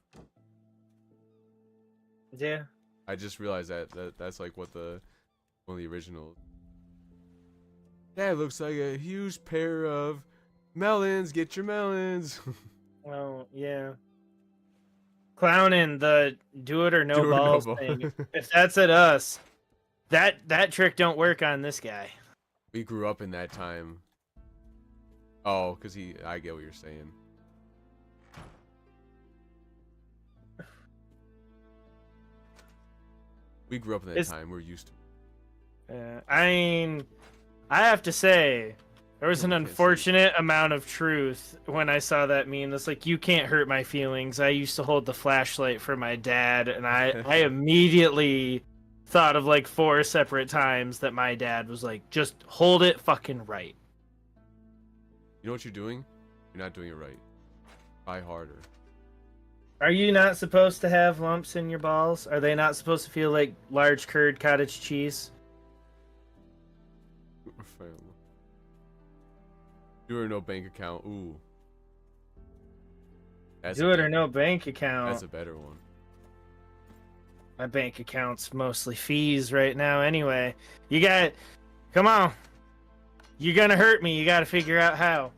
Yeah. I just realized that's like one of the originals. That looks like a huge pair of melons. Get your melons. Oh, yeah. Clowning the do it or no Do it or no balls ball. thing. If that's at us, that trick don't work on this guy. We grew up in that time. Oh, because I get what you're saying. We grew up in that time. We're used to. I mean, I have to say, there was an Can't see. unfortunate amount of truth when I saw that meme. It's like, you can't hurt my feelings. I used to hold the flashlight for my dad, and I immediately thought of like 4 separate times that my dad was like, just hold it fucking right. You know what you're doing? You're not doing it right. Try harder. Are you not supposed to have lumps in your balls? Are they not supposed to feel like large curd cottage cheese? Do or no bank account. Ooh. Do it or no bank account. That's a better one. My bank account's mostly fees right now anyway. Come on. You're gonna hurt me. You gotta figure out how.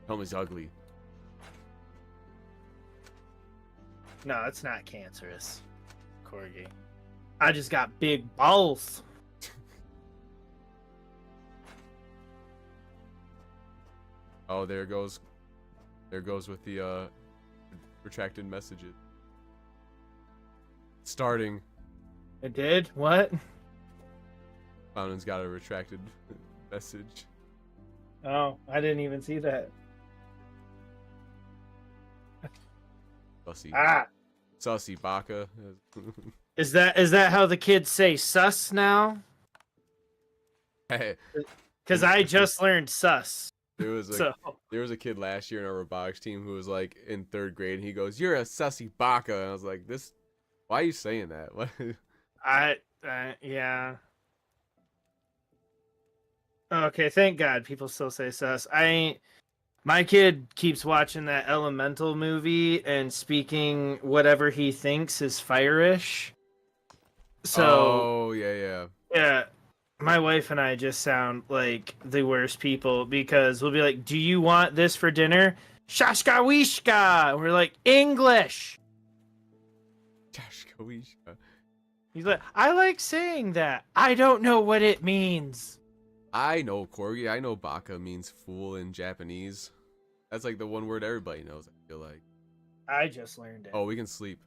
Tell me it's ugly. No, it's not cancerous, Corgi. I just got big balls. Oh, there goes with the retracted messages. Starting. It did? What? Fountain's got a retracted message. Oh, I didn't even see that. Sussy. Ah. Sussy Baka. Is that how the kids say sus now? Hey, Because I just learned sus. there was a kid last year in our robotics team who was like in 3rd grade, and he goes, "You're a sussy Baka," and I was like, "This Why are you saying that? What? Yeah. Okay, thank God people still say sus. I ain't. My kid keeps watching that Elemental movie and speaking whatever he thinks is fire-ish. So, Oh yeah, yeah. yeah, my wife and I just sound like the worst people because we'll be like, "Do you want this for dinner?" Shashka wishka. And we're like, English. Josh Kowisha. He's like, I like saying that. I don't know what it means. I know Corgi. I know baka means fool in Japanese. That's like the one word everybody knows. I feel like. I just learned it. Oh, we can sleep.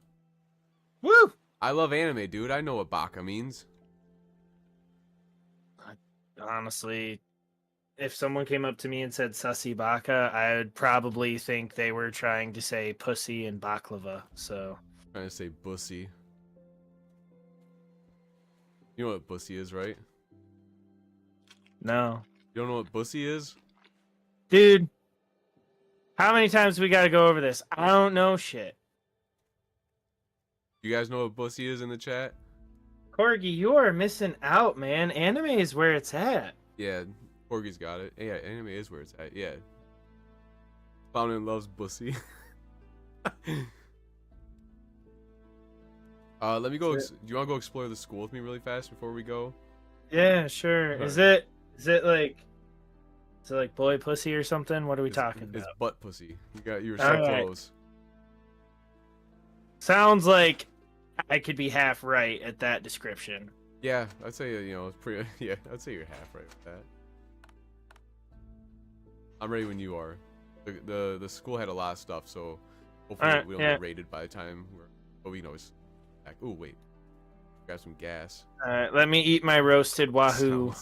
Woo! I love anime, dude. I know what baka means. Honestly, if someone came up to me and said sussy baka, I would probably think they were trying to say pussy and baklava. So Trying to say bussy. You know what bussy is, right? no, You don't know what bussy is? dude. How many times we got to go over this? I don't know shit. You guys know what bussy is in the chat? Corgi, you are missing out, man. Anime is where it's at. Yeah, Corgi's got it. Yeah, anime is where it's at. Yeah. Fountain loves bussy. Let me go. Do you want to go explore the school with me really fast before we go? Yeah, sure. Is it like boy pussy or something? What are we talking It's about? butt pussy. You were so Alright. close. Sounds like I could be half right at that description. Yeah, I'd say it's pretty. Yeah, I'd say you're half right with that. I'm ready when you are. The school had a lot of stuff, so hopefully Alright, we don't yeah. get raided by the time we're. But we can always. Back. Oh wait, grab some gas. All right, let me eat my roasted wahoo.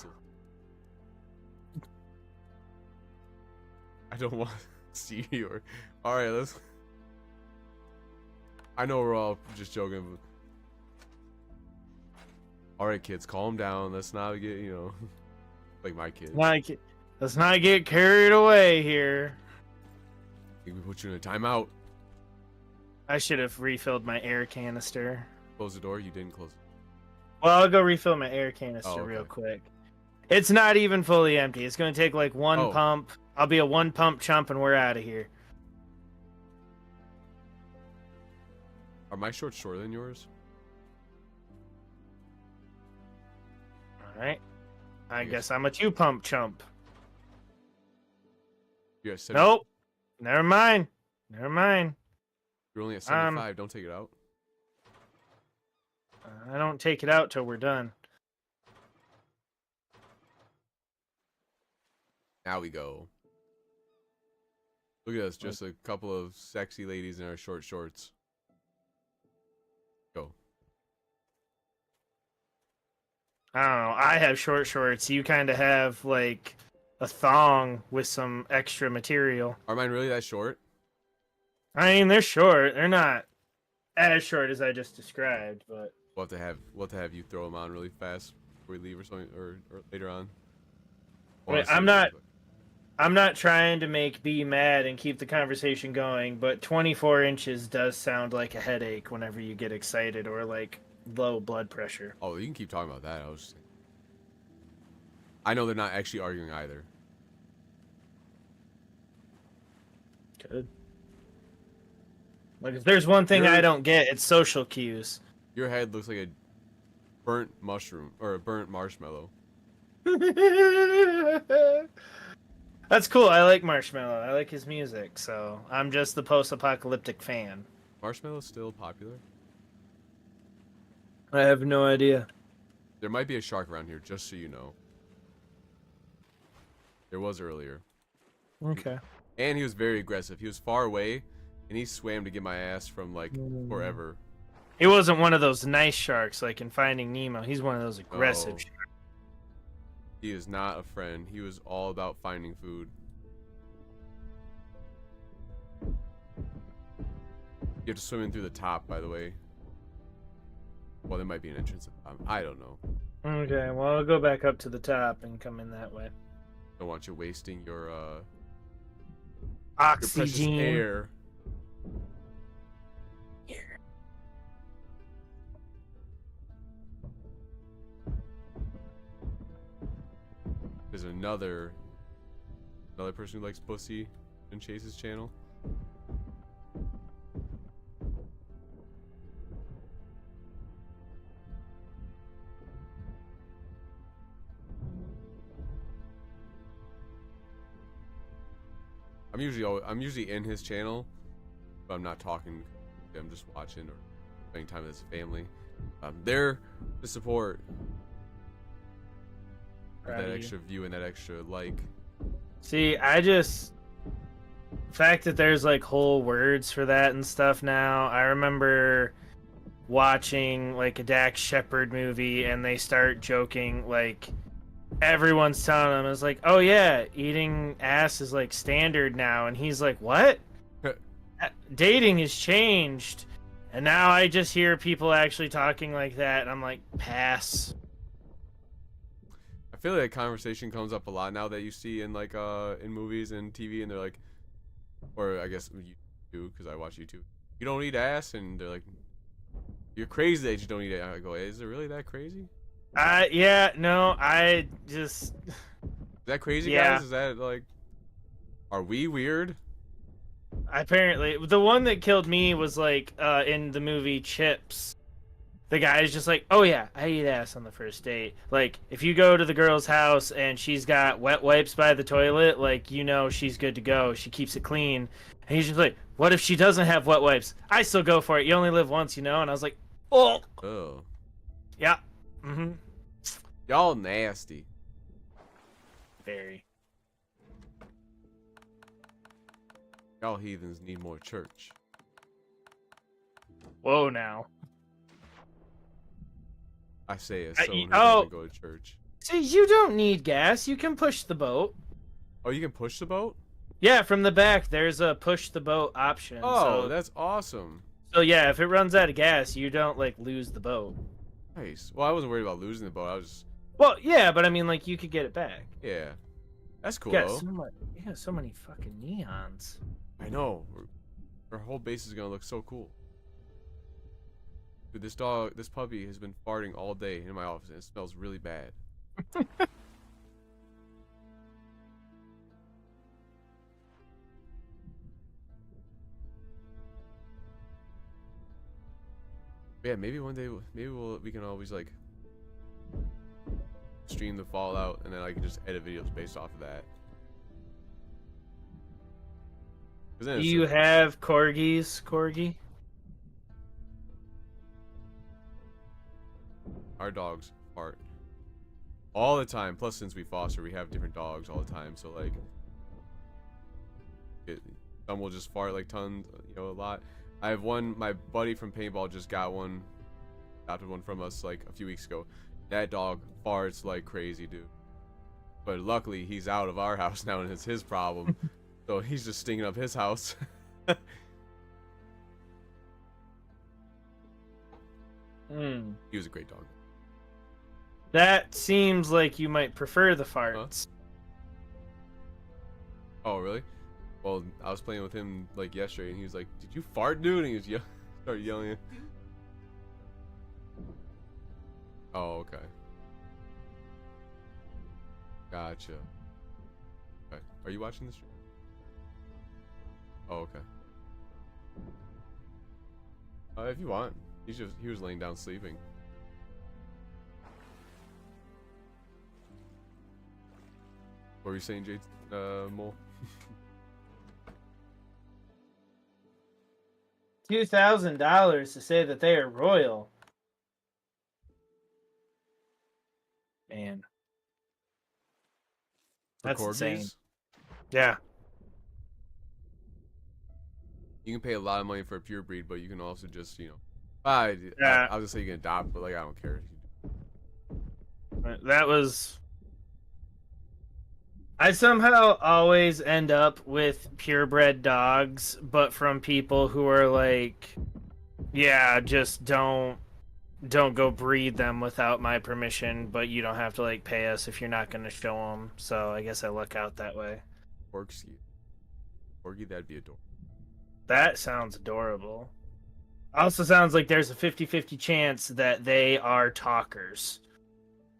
I don't want to see you. All right, let's. I know we're all just joking. But... All right, kids, calm down. Let's not get like my kids. Let's not get carried away here. I think we put you in a timeout. I should have refilled my air canister. Close the door. You didn't close it. Well, I'll go refill my air canister okay. real quick. It's not even fully empty. It's going to take like one pump. I'll be a one pump chump and we're out of here. Are my shorts shorter than yours? All right. I guess I'm a two pump chump. You're at 70. Nope. Never mind. Never mind. You're only at 75. Don't take it out. I don't take it out till we're done. Now we go. Look at us, just a couple of sexy ladies in our short shorts. Go. I don't know. I have short shorts. You kind of have like a thong with some extra material. Are mine really that short? I mean, they're short. They're not as short as I just described, but We'll have to have you throw them on really fast before we leave or something, or later on. Wait, I'm not trying to make B mad and keep the conversation going, but 24 inches does sound like a headache whenever you get excited or like low blood pressure. Oh, you can keep talking about that. I know they're not actually arguing either. Good. Like, if there's one thing I don't get, it's social cues. Your head looks like a burnt mushroom or a burnt marshmallow. That's cool. I like Marshmello. I like his music, so I'm just the post-apocalyptic fan. Marshmallow's still popular? I have no idea. There might be a shark around here, just so you know. There was earlier. Okay. And he was very aggressive. He was far away, and he swam to get my ass from, like, forever. He wasn't one of those nice sharks like in Finding Nemo. He's one of those aggressive sharks. He is not a friend. He was all about finding food. You have to swim in through the top, by the way. Well, there might be an entrance at the bottom. I don't know. Okay, well, I'll go back up to the top and come in that way. Don't want you wasting your precious Oxygen. air. there's another person who likes pussy in Chase's channel. I'm usually in his channel, but I'm not talking. I'm just watching or spending time with his family. There to support that extra view and that extra like. See, the fact that there's like whole words for that and stuff now. I remember watching like a Dax Shepard movie and they start joking like everyone's telling him, it's like, oh yeah, eating ass is like standard now, and he's like, what? Dating has changed, and now I just hear people actually talking like that, and I'm like, pass. I feel like that conversation comes up a lot now that you see in like in movies and TV, and they're like, or I guess you do because I watch YouTube. You don't eat ass, and they're like, you're crazy that you don't eat ass. I go, is it really that crazy? Yeah, no, I just... Is that crazy, yeah. guys? Is that, like... Are we weird? Apparently. The one that killed me was, like, in the movie Chips. The guy's just like, oh yeah, I eat ass on the first date. Like, if you go to the girl's house and she's got wet wipes by the toilet, like, you know she's good to go. She keeps it clean. And he's just like, what if she doesn't have wet wipes? I still go for it. You only live once, you know? And I was like, oh. Oh. Yeah. Mm-hmm. Y'all nasty. Very. Y'all heathens need more church. Whoa, now. I say as someone who oh. doesn't go to church. See, you don't need gas. You can push the boat. Oh, you can push the boat? Yeah, from the back, there's a push the boat option. Oh, so, that's awesome. So yeah, if it runs out of gas, you don't, like, lose the boat. Nice. Well, I wasn't worried about losing the boat. I was just... Well, yeah, but I mean, like, you could get it back. Yeah. That's cool, You though. got so many fucking neons. I know. Our whole base is gonna look so cool. Dude, this puppy has been farting all day in my office, and it smells really bad. Yeah, maybe one day, we can always like stream the Fallout, and then I can just edit videos based off of that. Do you have corgis, Corgi? Our dogs fart all the time. Plus, since we foster, we have different dogs all the time. So like, some will just fart like tons, you know, a lot. I have one. My buddy from paintball just adopted one from us like a few weeks ago. That dog farts like crazy, dude. But luckily, he's out of our house now, and it's his problem. So he's just stinking up his house. He was a great dog. That seems like you might prefer the farts. Huh? Oh, really? Well, I was playing with him like yesterday, and he was like, "Did you fart, dude?" And he was started yelling. Oh, okay. Gotcha. Okay. Are you watching the stream? Oh, okay. If you want. He was laying down sleeping. What were you saying, Jade? Mole? $2,000 to say that they are royal. Man. That's insane. Yeah. You can pay a lot of money for a pure breed, but you can also just, you know, I was gonna say you can adopt, but like I don't care. That was. I somehow always end up with purebred dogs, but from people who are like, yeah, just don't go breed them without my permission, but you don't have to like pay us if you're not going to show them. So I guess I look out that way. Corgi, that'd be adorable. That sounds adorable. Also sounds like there's a 50-50 chance that they are talkers.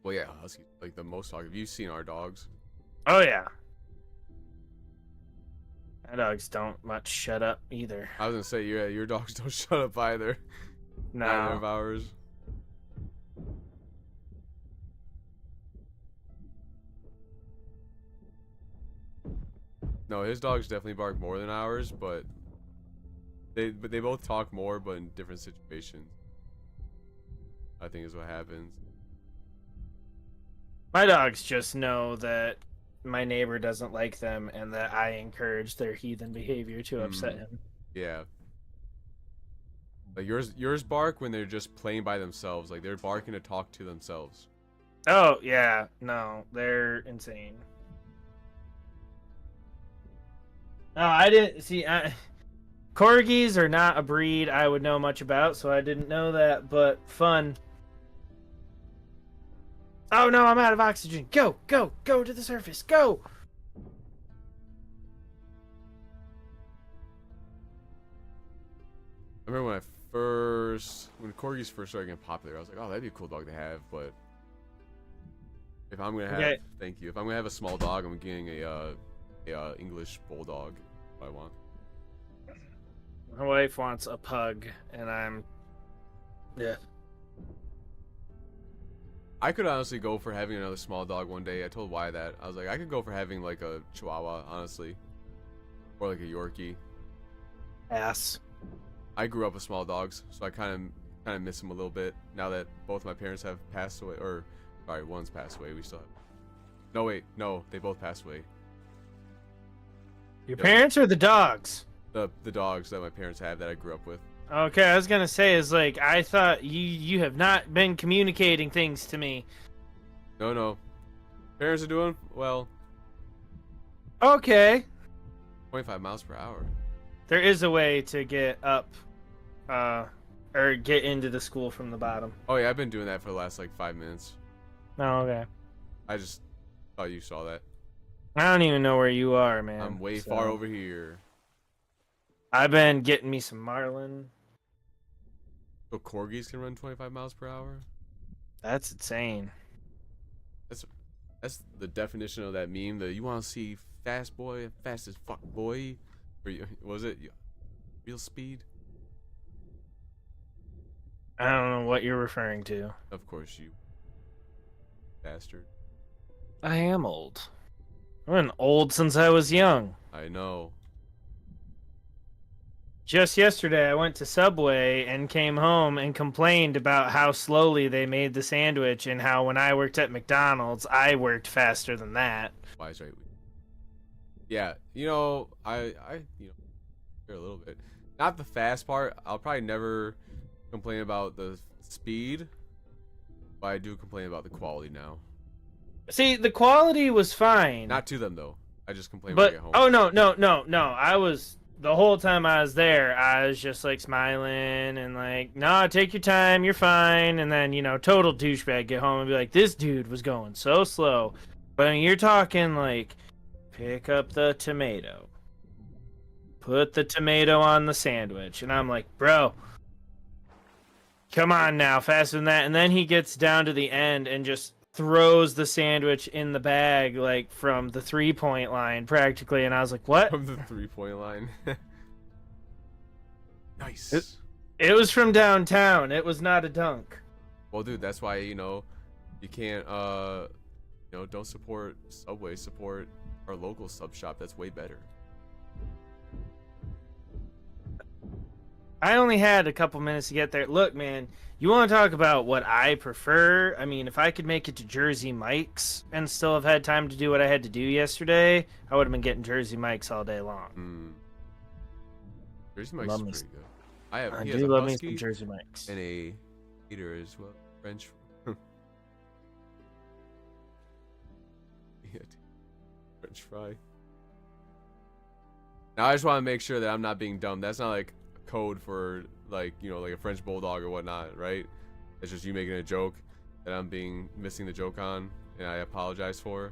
Well, yeah, huskies, like the most talk. Have you seen our dogs? Oh yeah. My dogs don't much shut up either. I was gonna say, yeah, your dogs don't shut up either. Neither of No. ours. No, his dogs definitely bark more than ours, but they both talk more, but in different situations. I think is what happens. My dogs just know that my neighbor doesn't like them and that I encourage their heathen behavior to upset him. Yeah. Like yours bark when they're just playing by themselves. Like they're barking to talk to themselves. Oh, yeah. No, they're insane. No, I didn't see. Corgis are not a breed I would know much about, so I didn't know that, but fun. Oh no, I'm out of oxygen. Go, go, go to the surface. Go. I remember when corgis first started getting popular, I was like, oh, that'd be a cool dog to have. But if I'm gonna have, Okay. thank you. If I'm gonna have a small dog, I'm getting a English bulldog. If I want. My wife wants a pug, and I'm. Yeah. I could honestly go for having another small dog one day. I told Y that. I was like, I could go for having like a Chihuahua, honestly, or like a Yorkie. Ass. I grew up with small dogs, so I kind of miss them a little bit now that both my parents have passed away. Or, sorry, one's passed away. We still have. No, wait, no, they both passed away. Your parents or the dogs? The dogs that my parents have that I grew up with. Okay, I was gonna say is like I thought you have not been communicating things to me. No, parents are doing well. Okay. 25 miles per hour. There is a way to get up, or get into the school from the bottom. Oh yeah, I've been doing that for the last like 5 minutes. Oh, okay. I just thought you saw that. I don't even know where you are, man. I'm way so- far over here. I've been getting me some Marlin. So corgis can run 25 miles per hour? That's insane. That's the definition of that meme. The you want to see fast boy, fast as fuck boy, or was it real speed? I don't know what you're referring to. Of course you bastard. I am old. I've been old since I was young. I know. Just yesterday, I went to Subway and came home and complained about how slowly they made the sandwich and how when I worked at McDonald's, I worked faster than that. Wise right. Yeah, you know, I care a little bit. Not the fast part. I'll probably never complain about the speed, but I do complain about the quality now. See, the quality was fine. Not to them though. I just complain when I But get home. oh no! I was the whole time I was there. I was just like smiling and like, nah, take your time, you're fine. And then total douchebag get home and be like, this dude was going so slow. But I mean, you're talking like, pick up the tomato, put the tomato on the sandwich, and I'm like, bro, come on now, faster than that. And then he gets down to the end and just throws the sandwich in the bag like from the 3-point line practically, and I was like, what? From the 3-point line. Nice. It was from downtown. It was not a dunk. Well, dude, that's why you can't don't support Subway, support our local sub shop. That's way better. I only had a couple minutes to get there. Look, man, you want to talk about what I prefer? I mean, if I could make it to Jersey Mike's and still have had time to do what I had to do yesterday, I would have been getting Jersey Mike's all day long. Jersey Mike's Love is me pretty good. He I has do a love me husky some Jersey Mike's. and a eater as well. French. Yeah, French fry. Now I just want to make sure that I'm not being dumb. That's not like a code for like like a French bulldog or whatnot, right? It's just you making a joke that I'm missing the joke on, and I apologize for.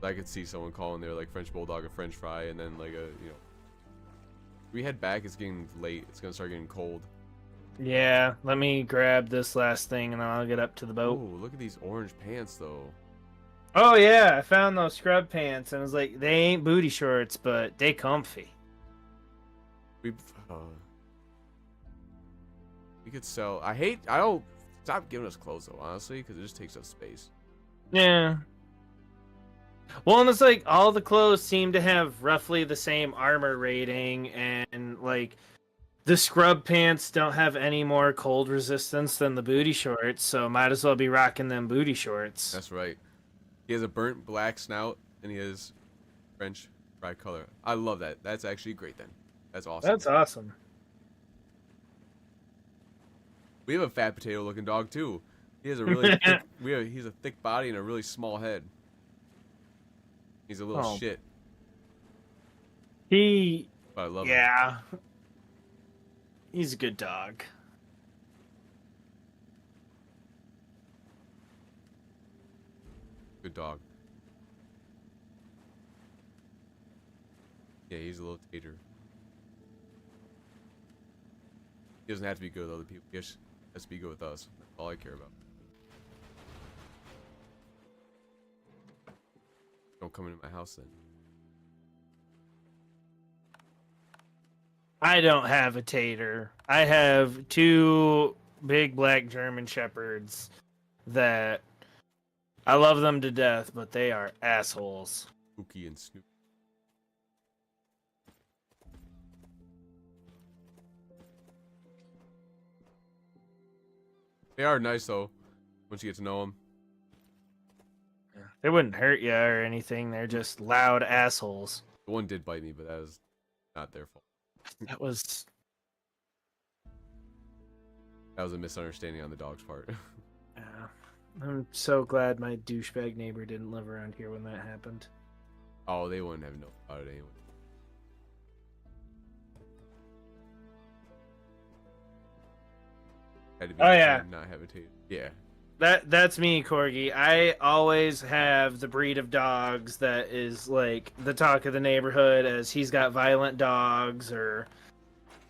I could see someone calling their like French bulldog a French fry, and then like we head back. It's getting late. It's gonna start getting cold. Yeah, let me grab this last thing and then I'll get up to the Oh, boat. look at these orange pants though. Oh yeah, I found those scrub pants and I was like, they ain't booty shorts, but they comfy. We uh, we could sell. I don't stop giving us clothes though, honestly, because it just takes up space. Yeah. Well, and it's like all the clothes seem to have roughly the same armor rating, and like the scrub pants don't have any more cold resistance than the booty shorts, so might as well be rocking them booty shorts. That's right. He has a burnt black snout and he has French fried color. I love that. That's actually great then. That's awesome. That's awesome. We have a fat potato looking dog too. He has a really thick, he's a thick body and a really small head. He's a little Oh. shit, He, but I love him. yeah, he's a good dog. Good dog. Yeah, he's a little tater. He doesn't have to be good with other people. He just has to be good with us. That's all I care about. Don't come into my house then. I don't have a tater. I have two big black German shepherds that I love them to death, but they are assholes. Spooky and Snoop. They are nice though, once you get to know them. They wouldn't hurt you or anything. They're just loud assholes. The one did bite me, but that was not their fault. That was That was a misunderstanding on the dog's part. I'm so glad my douchebag neighbor didn't live around here when that happened. Oh, they wouldn't have known about it anyway. Had to be Oh, yeah. not have a taste. Yeah. That's me, Corgi. I always have the breed of dogs that is like the talk of the neighborhood, as he's got violent dogs, or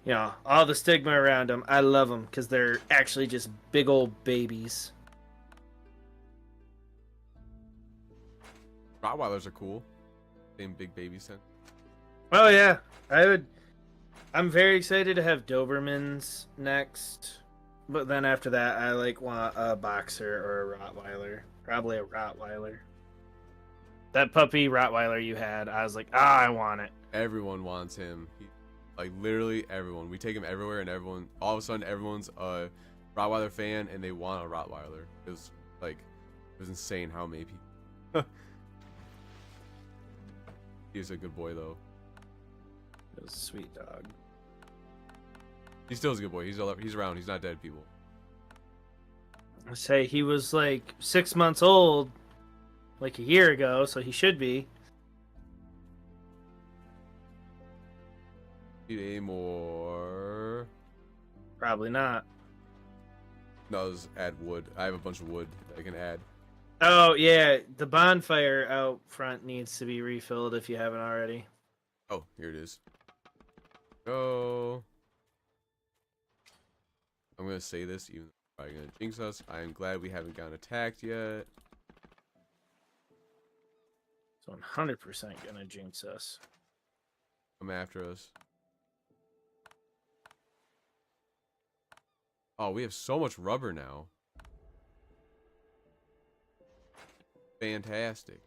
you know, all the stigma around them. I love them because they're actually just big old babies. Rottweilers are cool. Same big baby scent. Oh yeah, I'm very excited to have Dobermans next, but then after that, I want a boxer or a Rottweiler. Probably a Rottweiler. That puppy Rottweiler you had, I was like, I want it. Everyone wants him. Like literally everyone. We take him everywhere, and everyone. All of a sudden, everyone's a Rottweiler fan, and they want a Rottweiler. It was insane how many people. He's a good boy though. It was a sweet dog. He still is a good boy. He's around. He's not dead, people. I say he was like 6 months old, like a year ago, so he should be. Need any more? Probably not. No, just add wood. I have a bunch of wood that I can add. Oh yeah, the bonfire out front needs to be refilled if you haven't already. Oh, here it is. Go. I'm gonna say this, even though it's probably gonna jinx us. I am glad we haven't gotten attacked yet. It's 100% gonna jinx us. Come after us. Oh, we have so much rubber now. Fantastic.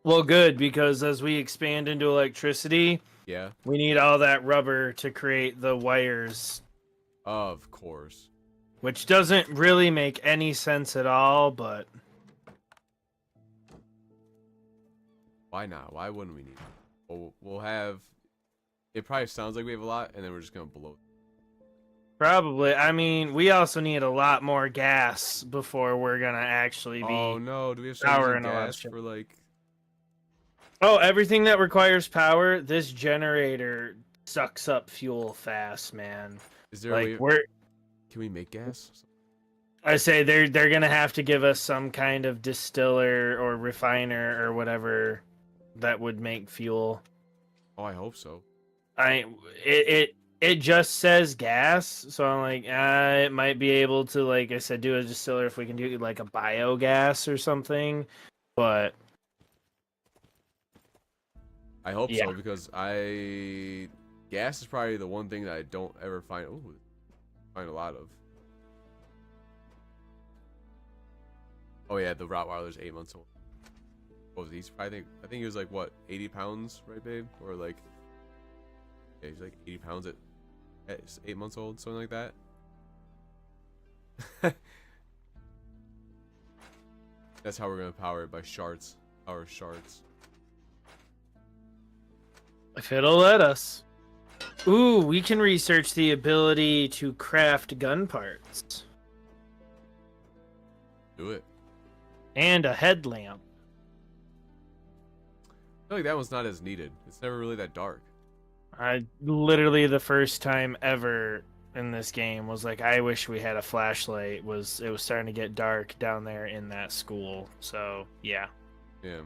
Well, good, because as we expand into electricity, Yeah, we need all that rubber to create the wires, of course. which doesn't really make any sense at all, but Why not? Why wouldn't we need it? Well, we'll have. It probably sounds like we have a lot, and then we're just gonna blow. probably. I mean, we also need a lot more gas before we're gonna actually be. Oh no! Do we have power so much and all that gas shit. for like? Oh, everything that requires power, this generator sucks up fuel fast, man. Is there a way? Like we're Can we make gas? I say they're gonna have to give us some kind of distiller or refiner or whatever that would make fuel. Oh, I hope so. I it It just says gas, so I'm like, it might be able to, like I said, do a distiller if we can do like a biogas or something. But I hope yeah, so because gas is probably the one thing that I don't ever find a lot of. Oh yeah, the Rottweiler's 8 months old. What was he? I think he was like what, 80 pounds, right, babe? Or like, yeah, he's like 80 pounds at 8 months old, something like that. That's how we're gonna power it, by shards. Power shards. if it'll let us. Ooh, we can research the ability to craft gun parts Do it. and a headlamp. I feel like that one's not as needed. It's never really that dark. I literally the first time ever in this game was like, I wish we had a flashlight. It was starting to get dark down there in that school. So yeah. Yeah.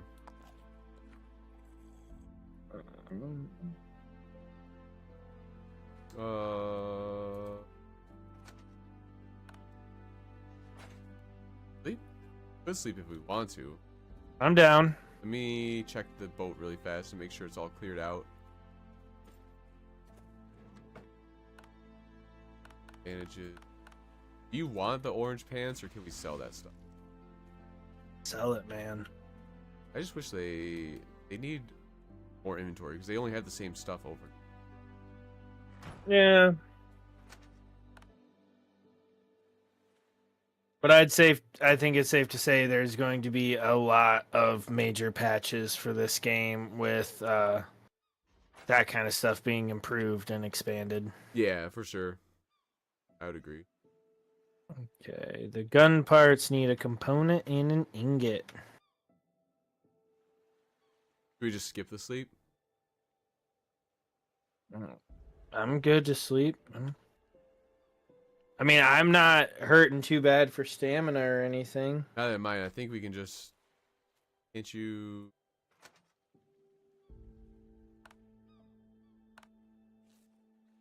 Sleep? Could sleep if we want to. I'm down. Let me check the boat really fast and make sure it's all cleared out. Advantages. Do you want the orange pants or can we sell that stuff? Sell it, man. I just wish they need more inventory because they only have the same stuff over. Yeah. But I think it's safe to say there's going to be a lot of major patches for this game with that kind of stuff being improved and expanded. Yeah, for sure. I would agree. Okay, the gun parts need a component and an ingot. Should we just skip the sleep? I'm good to sleep. I mean, I'm not hurting too bad for stamina or anything. Not that mind. I think we can just. Can't you?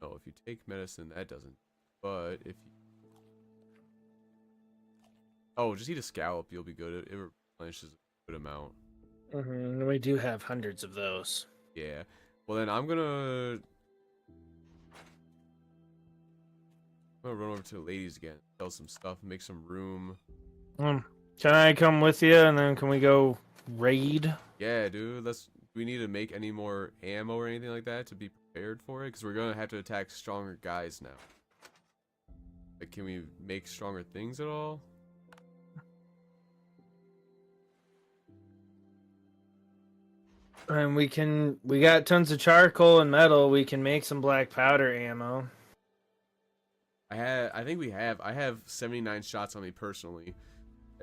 No, if you take medicine, that doesn't. But if you. Oh, just eat a scallop. You'll be good. It replenishes a good amount. We do have hundreds of those. Yeah. Well, then I'm gonna run over to the ladies again, sell some stuff, make some room. Can I come with you and then can we go raid? Yeah, dude. Do we need to make any more ammo or anything like that to be prepared for it? Because we're gonna have to attack stronger guys now. Like, can we make stronger things at all? And we got tons of charcoal and metal. We can make some black powder ammo. I have 79 shots on me personally.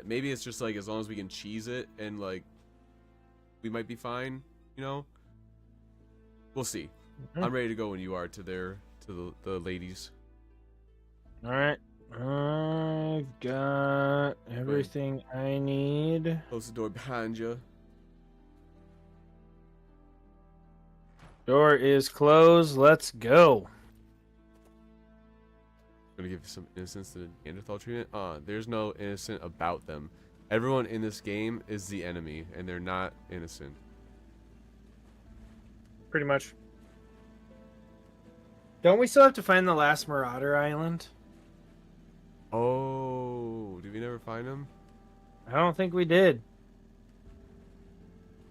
Maybe it's just like as long as we can cheese it and like we might be fine, you know? We'll see. I'm ready to go when you are to the ladies. All right. I've got everything I need. Close the door behind you. Door is closed. Let's go. I'm gonna give some innocence to the Neanderthal treatment. There's no innocent about them. Everyone in this game is the enemy, and they're not innocent. Pretty much. Don't we still have to find the last Marauder Island? Oh, did we never find him? I don't think we did.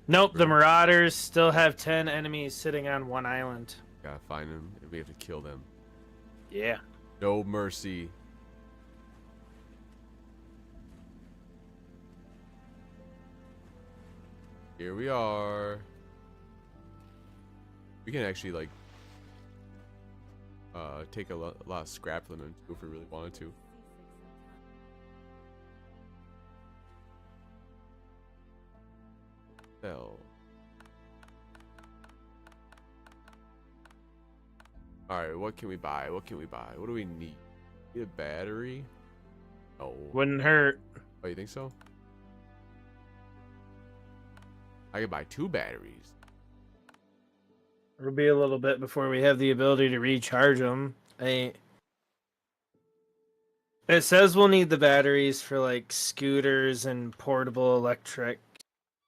Nope, the Marauders still have 10 enemies sitting on one island. Gotta find him, and we have to kill them. Yeah. No mercy. Here we are. We can actually like take a lot of scrap from them too if we really wanted to. Hell. Alright, what can we buy? What can we buy? What do we need? Need a battery? Oh. Wouldn't hurt. Oh, you think so? I could buy 2 batteries. It'll be a little bit before we have the ability to recharge them. It says we'll need the batteries for like scooters and portable electric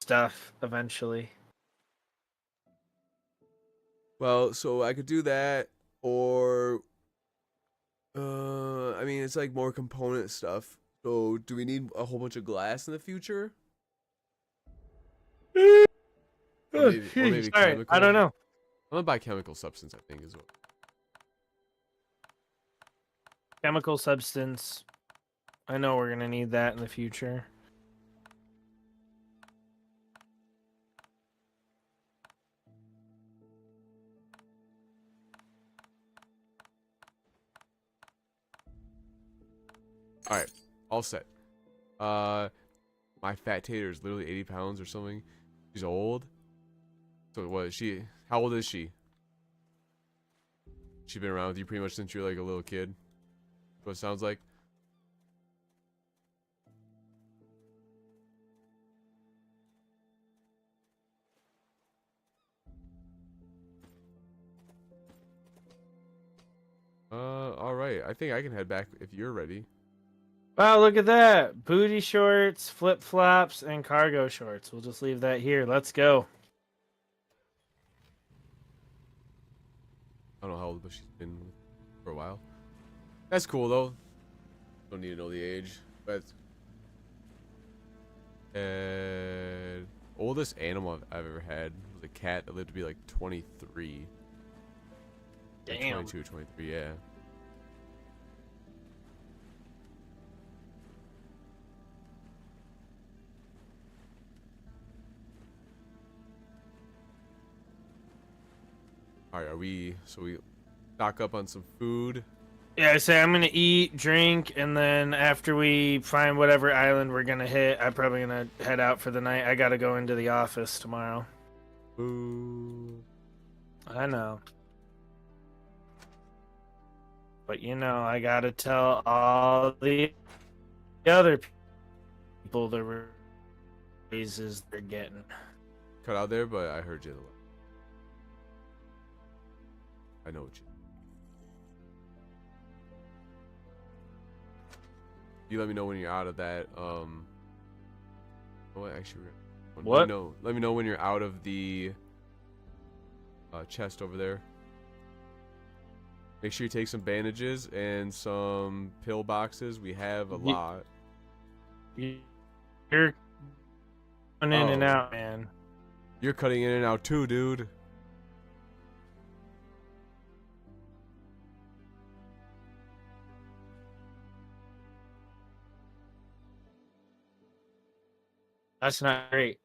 stuff eventually. Well, so I could do that, or I mean, it's like more component stuff. So, do we need a whole bunch of glass in the future? Or maybe Sorry, chemical? I don't know. I'm gonna buy chemical substance, I think, as well. Chemical substance. I know we're gonna need that in the future. All right, all set. My fat tater is literally 80 pounds or something. She's old. So what is she? How old is she? She's been around with you pretty much since you're like a little kid. What it sounds like. All right. I think I can head back if you're ready. Wow, look at that. Booty shorts, flip flops, and cargo shorts. We'll just leave that here. Let's go. I don't know how old, but she's been for a while. That's cool though. Don't need to know the age, but oldest animal I've ever had was a cat that lived to be like 23. Like Damn. 22, 23, yeah. All right, so we stock up on some food. Yeah, I say I'm gonna eat, drink, and then after we find whatever island we're gonna hit, I'm probably gonna head out for the night. I gotta go into the office tomorrow. Food. I know. But you know, I gotta tell all the other people the raises they're getting. Cut out there, but I heard you. I know what you let me know when you're out of that. What actually? What? Let me know when you're out of the chest over there. Make sure you take some bandages and some pill boxes. We have a lot. You're going in and out, man. You're cutting in and out too, dude. That's not great.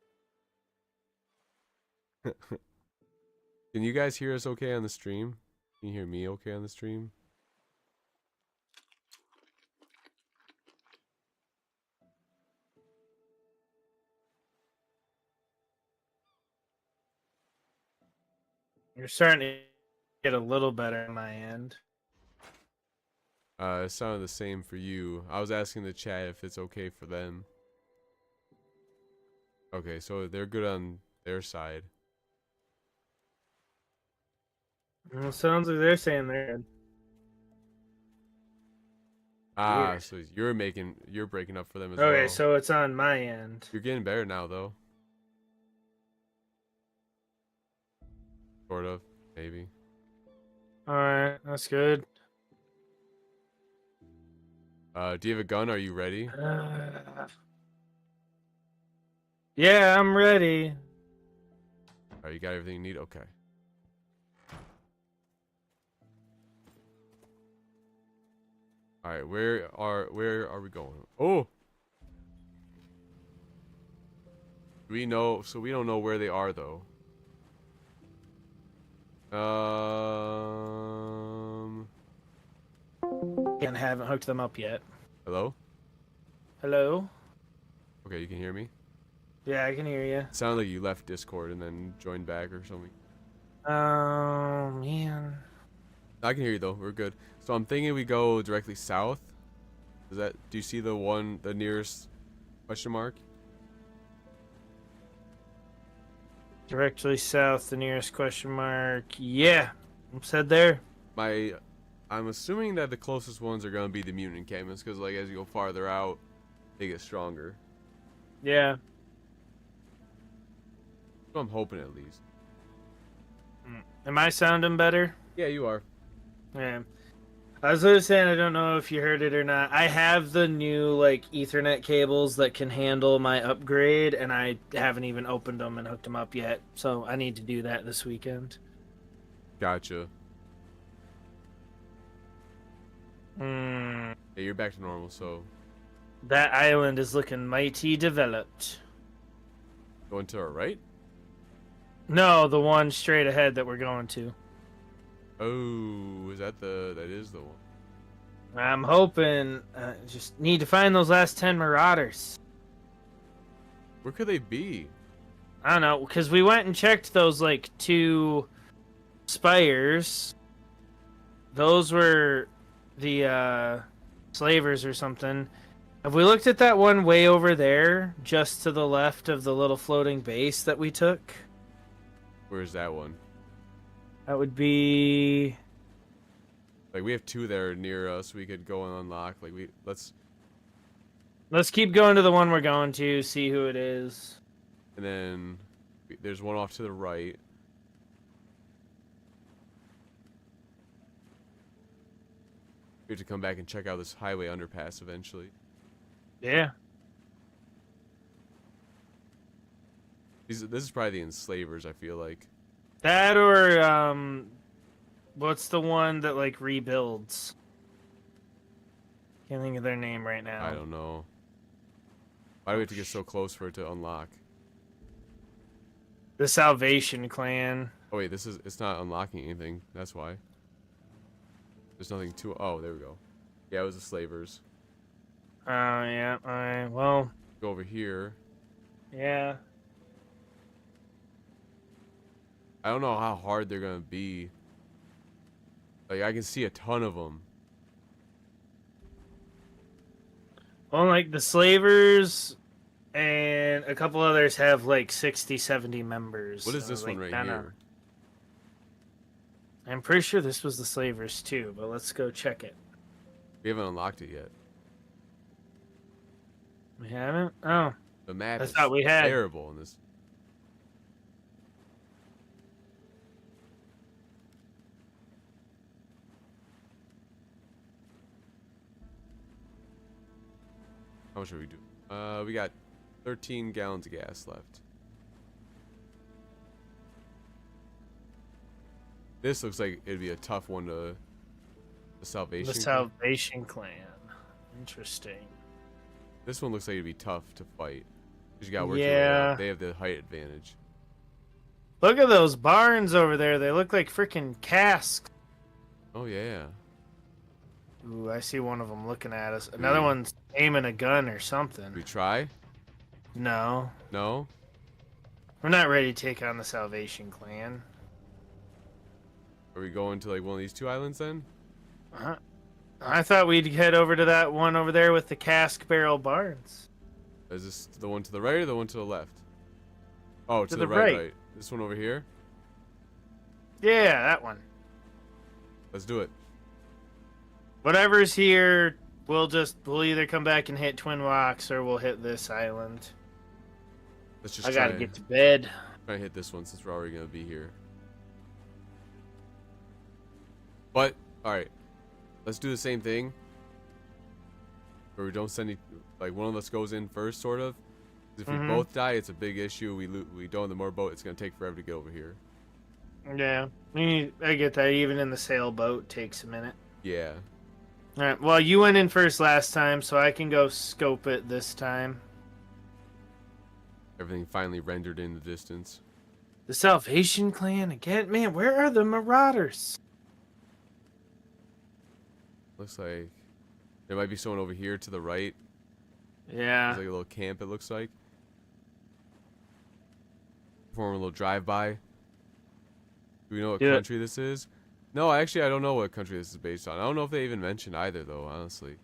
Can you guys hear us okay on the stream? Can you hear me okay on the stream? You're starting to get a little better on my end. It sounded the same for you. I was asking the chat if it's okay for them. Okay, so they're good on their side. Well, sounds like they're saying they're good. Ah, Weird. so you're breaking up for them as well. Okay, so it's on my end. You're getting better now, though. Sort of, maybe. Alright, that's good. Do you have a gun? Are you ready? Yeah, I'm ready. Alright, you got everything you need? Okay. Alright, where are we going? Oh! We know, so we don't know where they are, though. And haven't hooked them up yet. Hello? Hello? Okay, you can hear me? Yeah, I can hear you. It sounded like you left Discord and then joined back or something. Oh, man. I can hear you, though. We're good. So I'm thinking we go directly south. Do you see the nearest question mark? Directly south, the nearest question mark. Yeah, I'm said there. I'm assuming that the closest ones are gonna be the mutant encampments, because like as you go farther out, they get stronger. Yeah. So I'm hoping at least. Am I sounding better? Yeah, you are. Yeah. I was just saying, I don't know if you heard it or not. I have the new like Ethernet cables that can handle my upgrade, and I haven't even opened them and hooked them up yet. So I need to do that this weekend. Gotcha. Hmm. Yeah, you're back to normal. So That island is looking mighty developed. going to our right. No, the one straight ahead that we're going to. Oh, that is the one. I'm hoping. Just need to find those last 10 marauders. Where could they be? I don't know, because we went and checked those like 2 spires. Those were the slavers or something. Have we looked at that one way over there, just to the left of the little floating base that we took? Where's that one? That would be. Like we have 2 there near us. We could go and unlock. Like Let's keep going to the one we're going to, see who it is. and then there's one off to the right. We have to come back and check out this highway underpass eventually. Yeah. This is probably the enslavers. I feel like. That or what's the one that like rebuilds? Can't think of their name right now. I don't know. Why do we have to get so close for it to unlock? The Salvation Clan. Oh wait, it's not unlocking anything. That's why. There's nothing to. Oh, there we go. Yeah, it was the slavers. Oh yeah. All right. Well. Go over here. Yeah. I don't know how hard they're gonna be. Like I can see a ton of them. Well, like the slavers and a couple others have like 60, 70 members. What is so, this one like, right here? I'm pretty sure this was the slavers too, but let's go check it. We haven't unlocked it yet. We haven't? Oh. The map I is thought we had. terrible in this. How much are we doing? We got 13 gallons of gas left. This looks like it'd be a tough one to. The Salvation. The Salvation Clan. Interesting. This one looks like it'd be tough to fight. Cause you gotta work your way Yeah. up. They have the height advantage. Look at those barns over there. They look like freaking casks. Oh yeah. Ooh, I see one of them looking at us. Another one's aiming a gun or something. We try? No. No? We're not ready to take on the Salvation Clan. Are we going to like one of these 2 islands then? I thought we'd head over to that one over there with the cask barrel barns. Is this the one to the right or the one to the left? Oh, to the the right, right. right. This one over here? Yeah, that one. Let's do it. Whatever's here, we'll either come back and hit Twin Rocks or we'll hit this island. Let's just I try gotta get to bed. try and hit this one since we're already gonna be here. But, alright. Let's do the same thing. Where we don't send any, like one of us goes in first, sort of. 'Cause if we both die, it's a big issue. We don't in the more boat, it's gonna take forever to get over here. Yeah, I get that. Even in the sailboat, takes a minute. Yeah. All right. Well, you went in first last time, so I can go scope it this time. Everything finally rendered in the distance. The Salvation Clan again? Man, where are the Marauders? Looks like there might be someone over here to the right. Yeah. There's like a little camp, it looks like. Perform a little drive-by. Do we know what Do it. country this is? No, actually, I don't know what country this is based on. I don't know if they even mentioned either, though, honestly.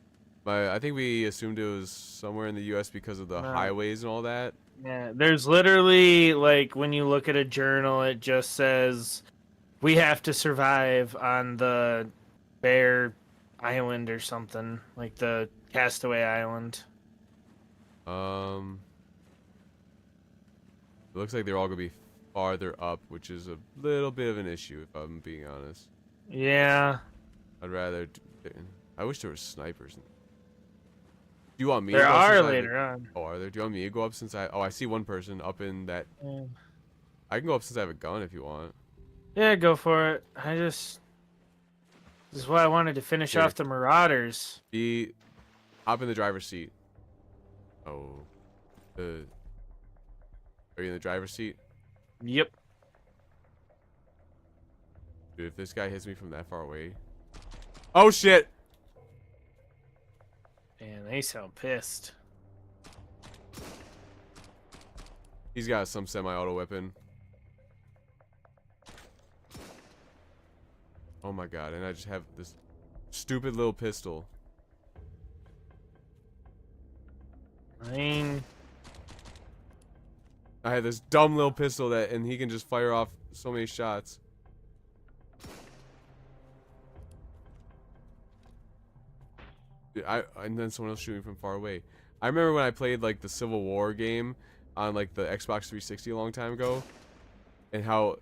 I think we assumed it was somewhere in the U.S. because of the No. highways and all that. Yeah, there's literally like when you look at a journal, it just says we have to survive on the Bear Island or something like the Castaway Island. It looks like they're all gonna be farther up, which is a little bit of an issue if I'm being honest. Yeah, I'd rather. I wish there were snipers. Do you want me? there to go are since I- later on. Oh, are there? Do you want me to go up since I? Oh, I see one person up in that. Yeah. I can go up since I have a gun if you want. Yeah, go for it. This is why I wanted to finish Here. off the Marauders. Hop in the driver's seat. Oh, are you in the driver's seat? Yep. Dude, if this guy hits me from that far away. Oh shit! Man, they sound pissed. He's got some semi-auto weapon. Oh my god, and I just have this stupid little pistol. I mean, I have this dumb little pistol and he can just fire off so many shots. Dude, and then someone else shooting from far away. I remember when I played like the Civil War game on like the Xbox 360 a long time ago, and how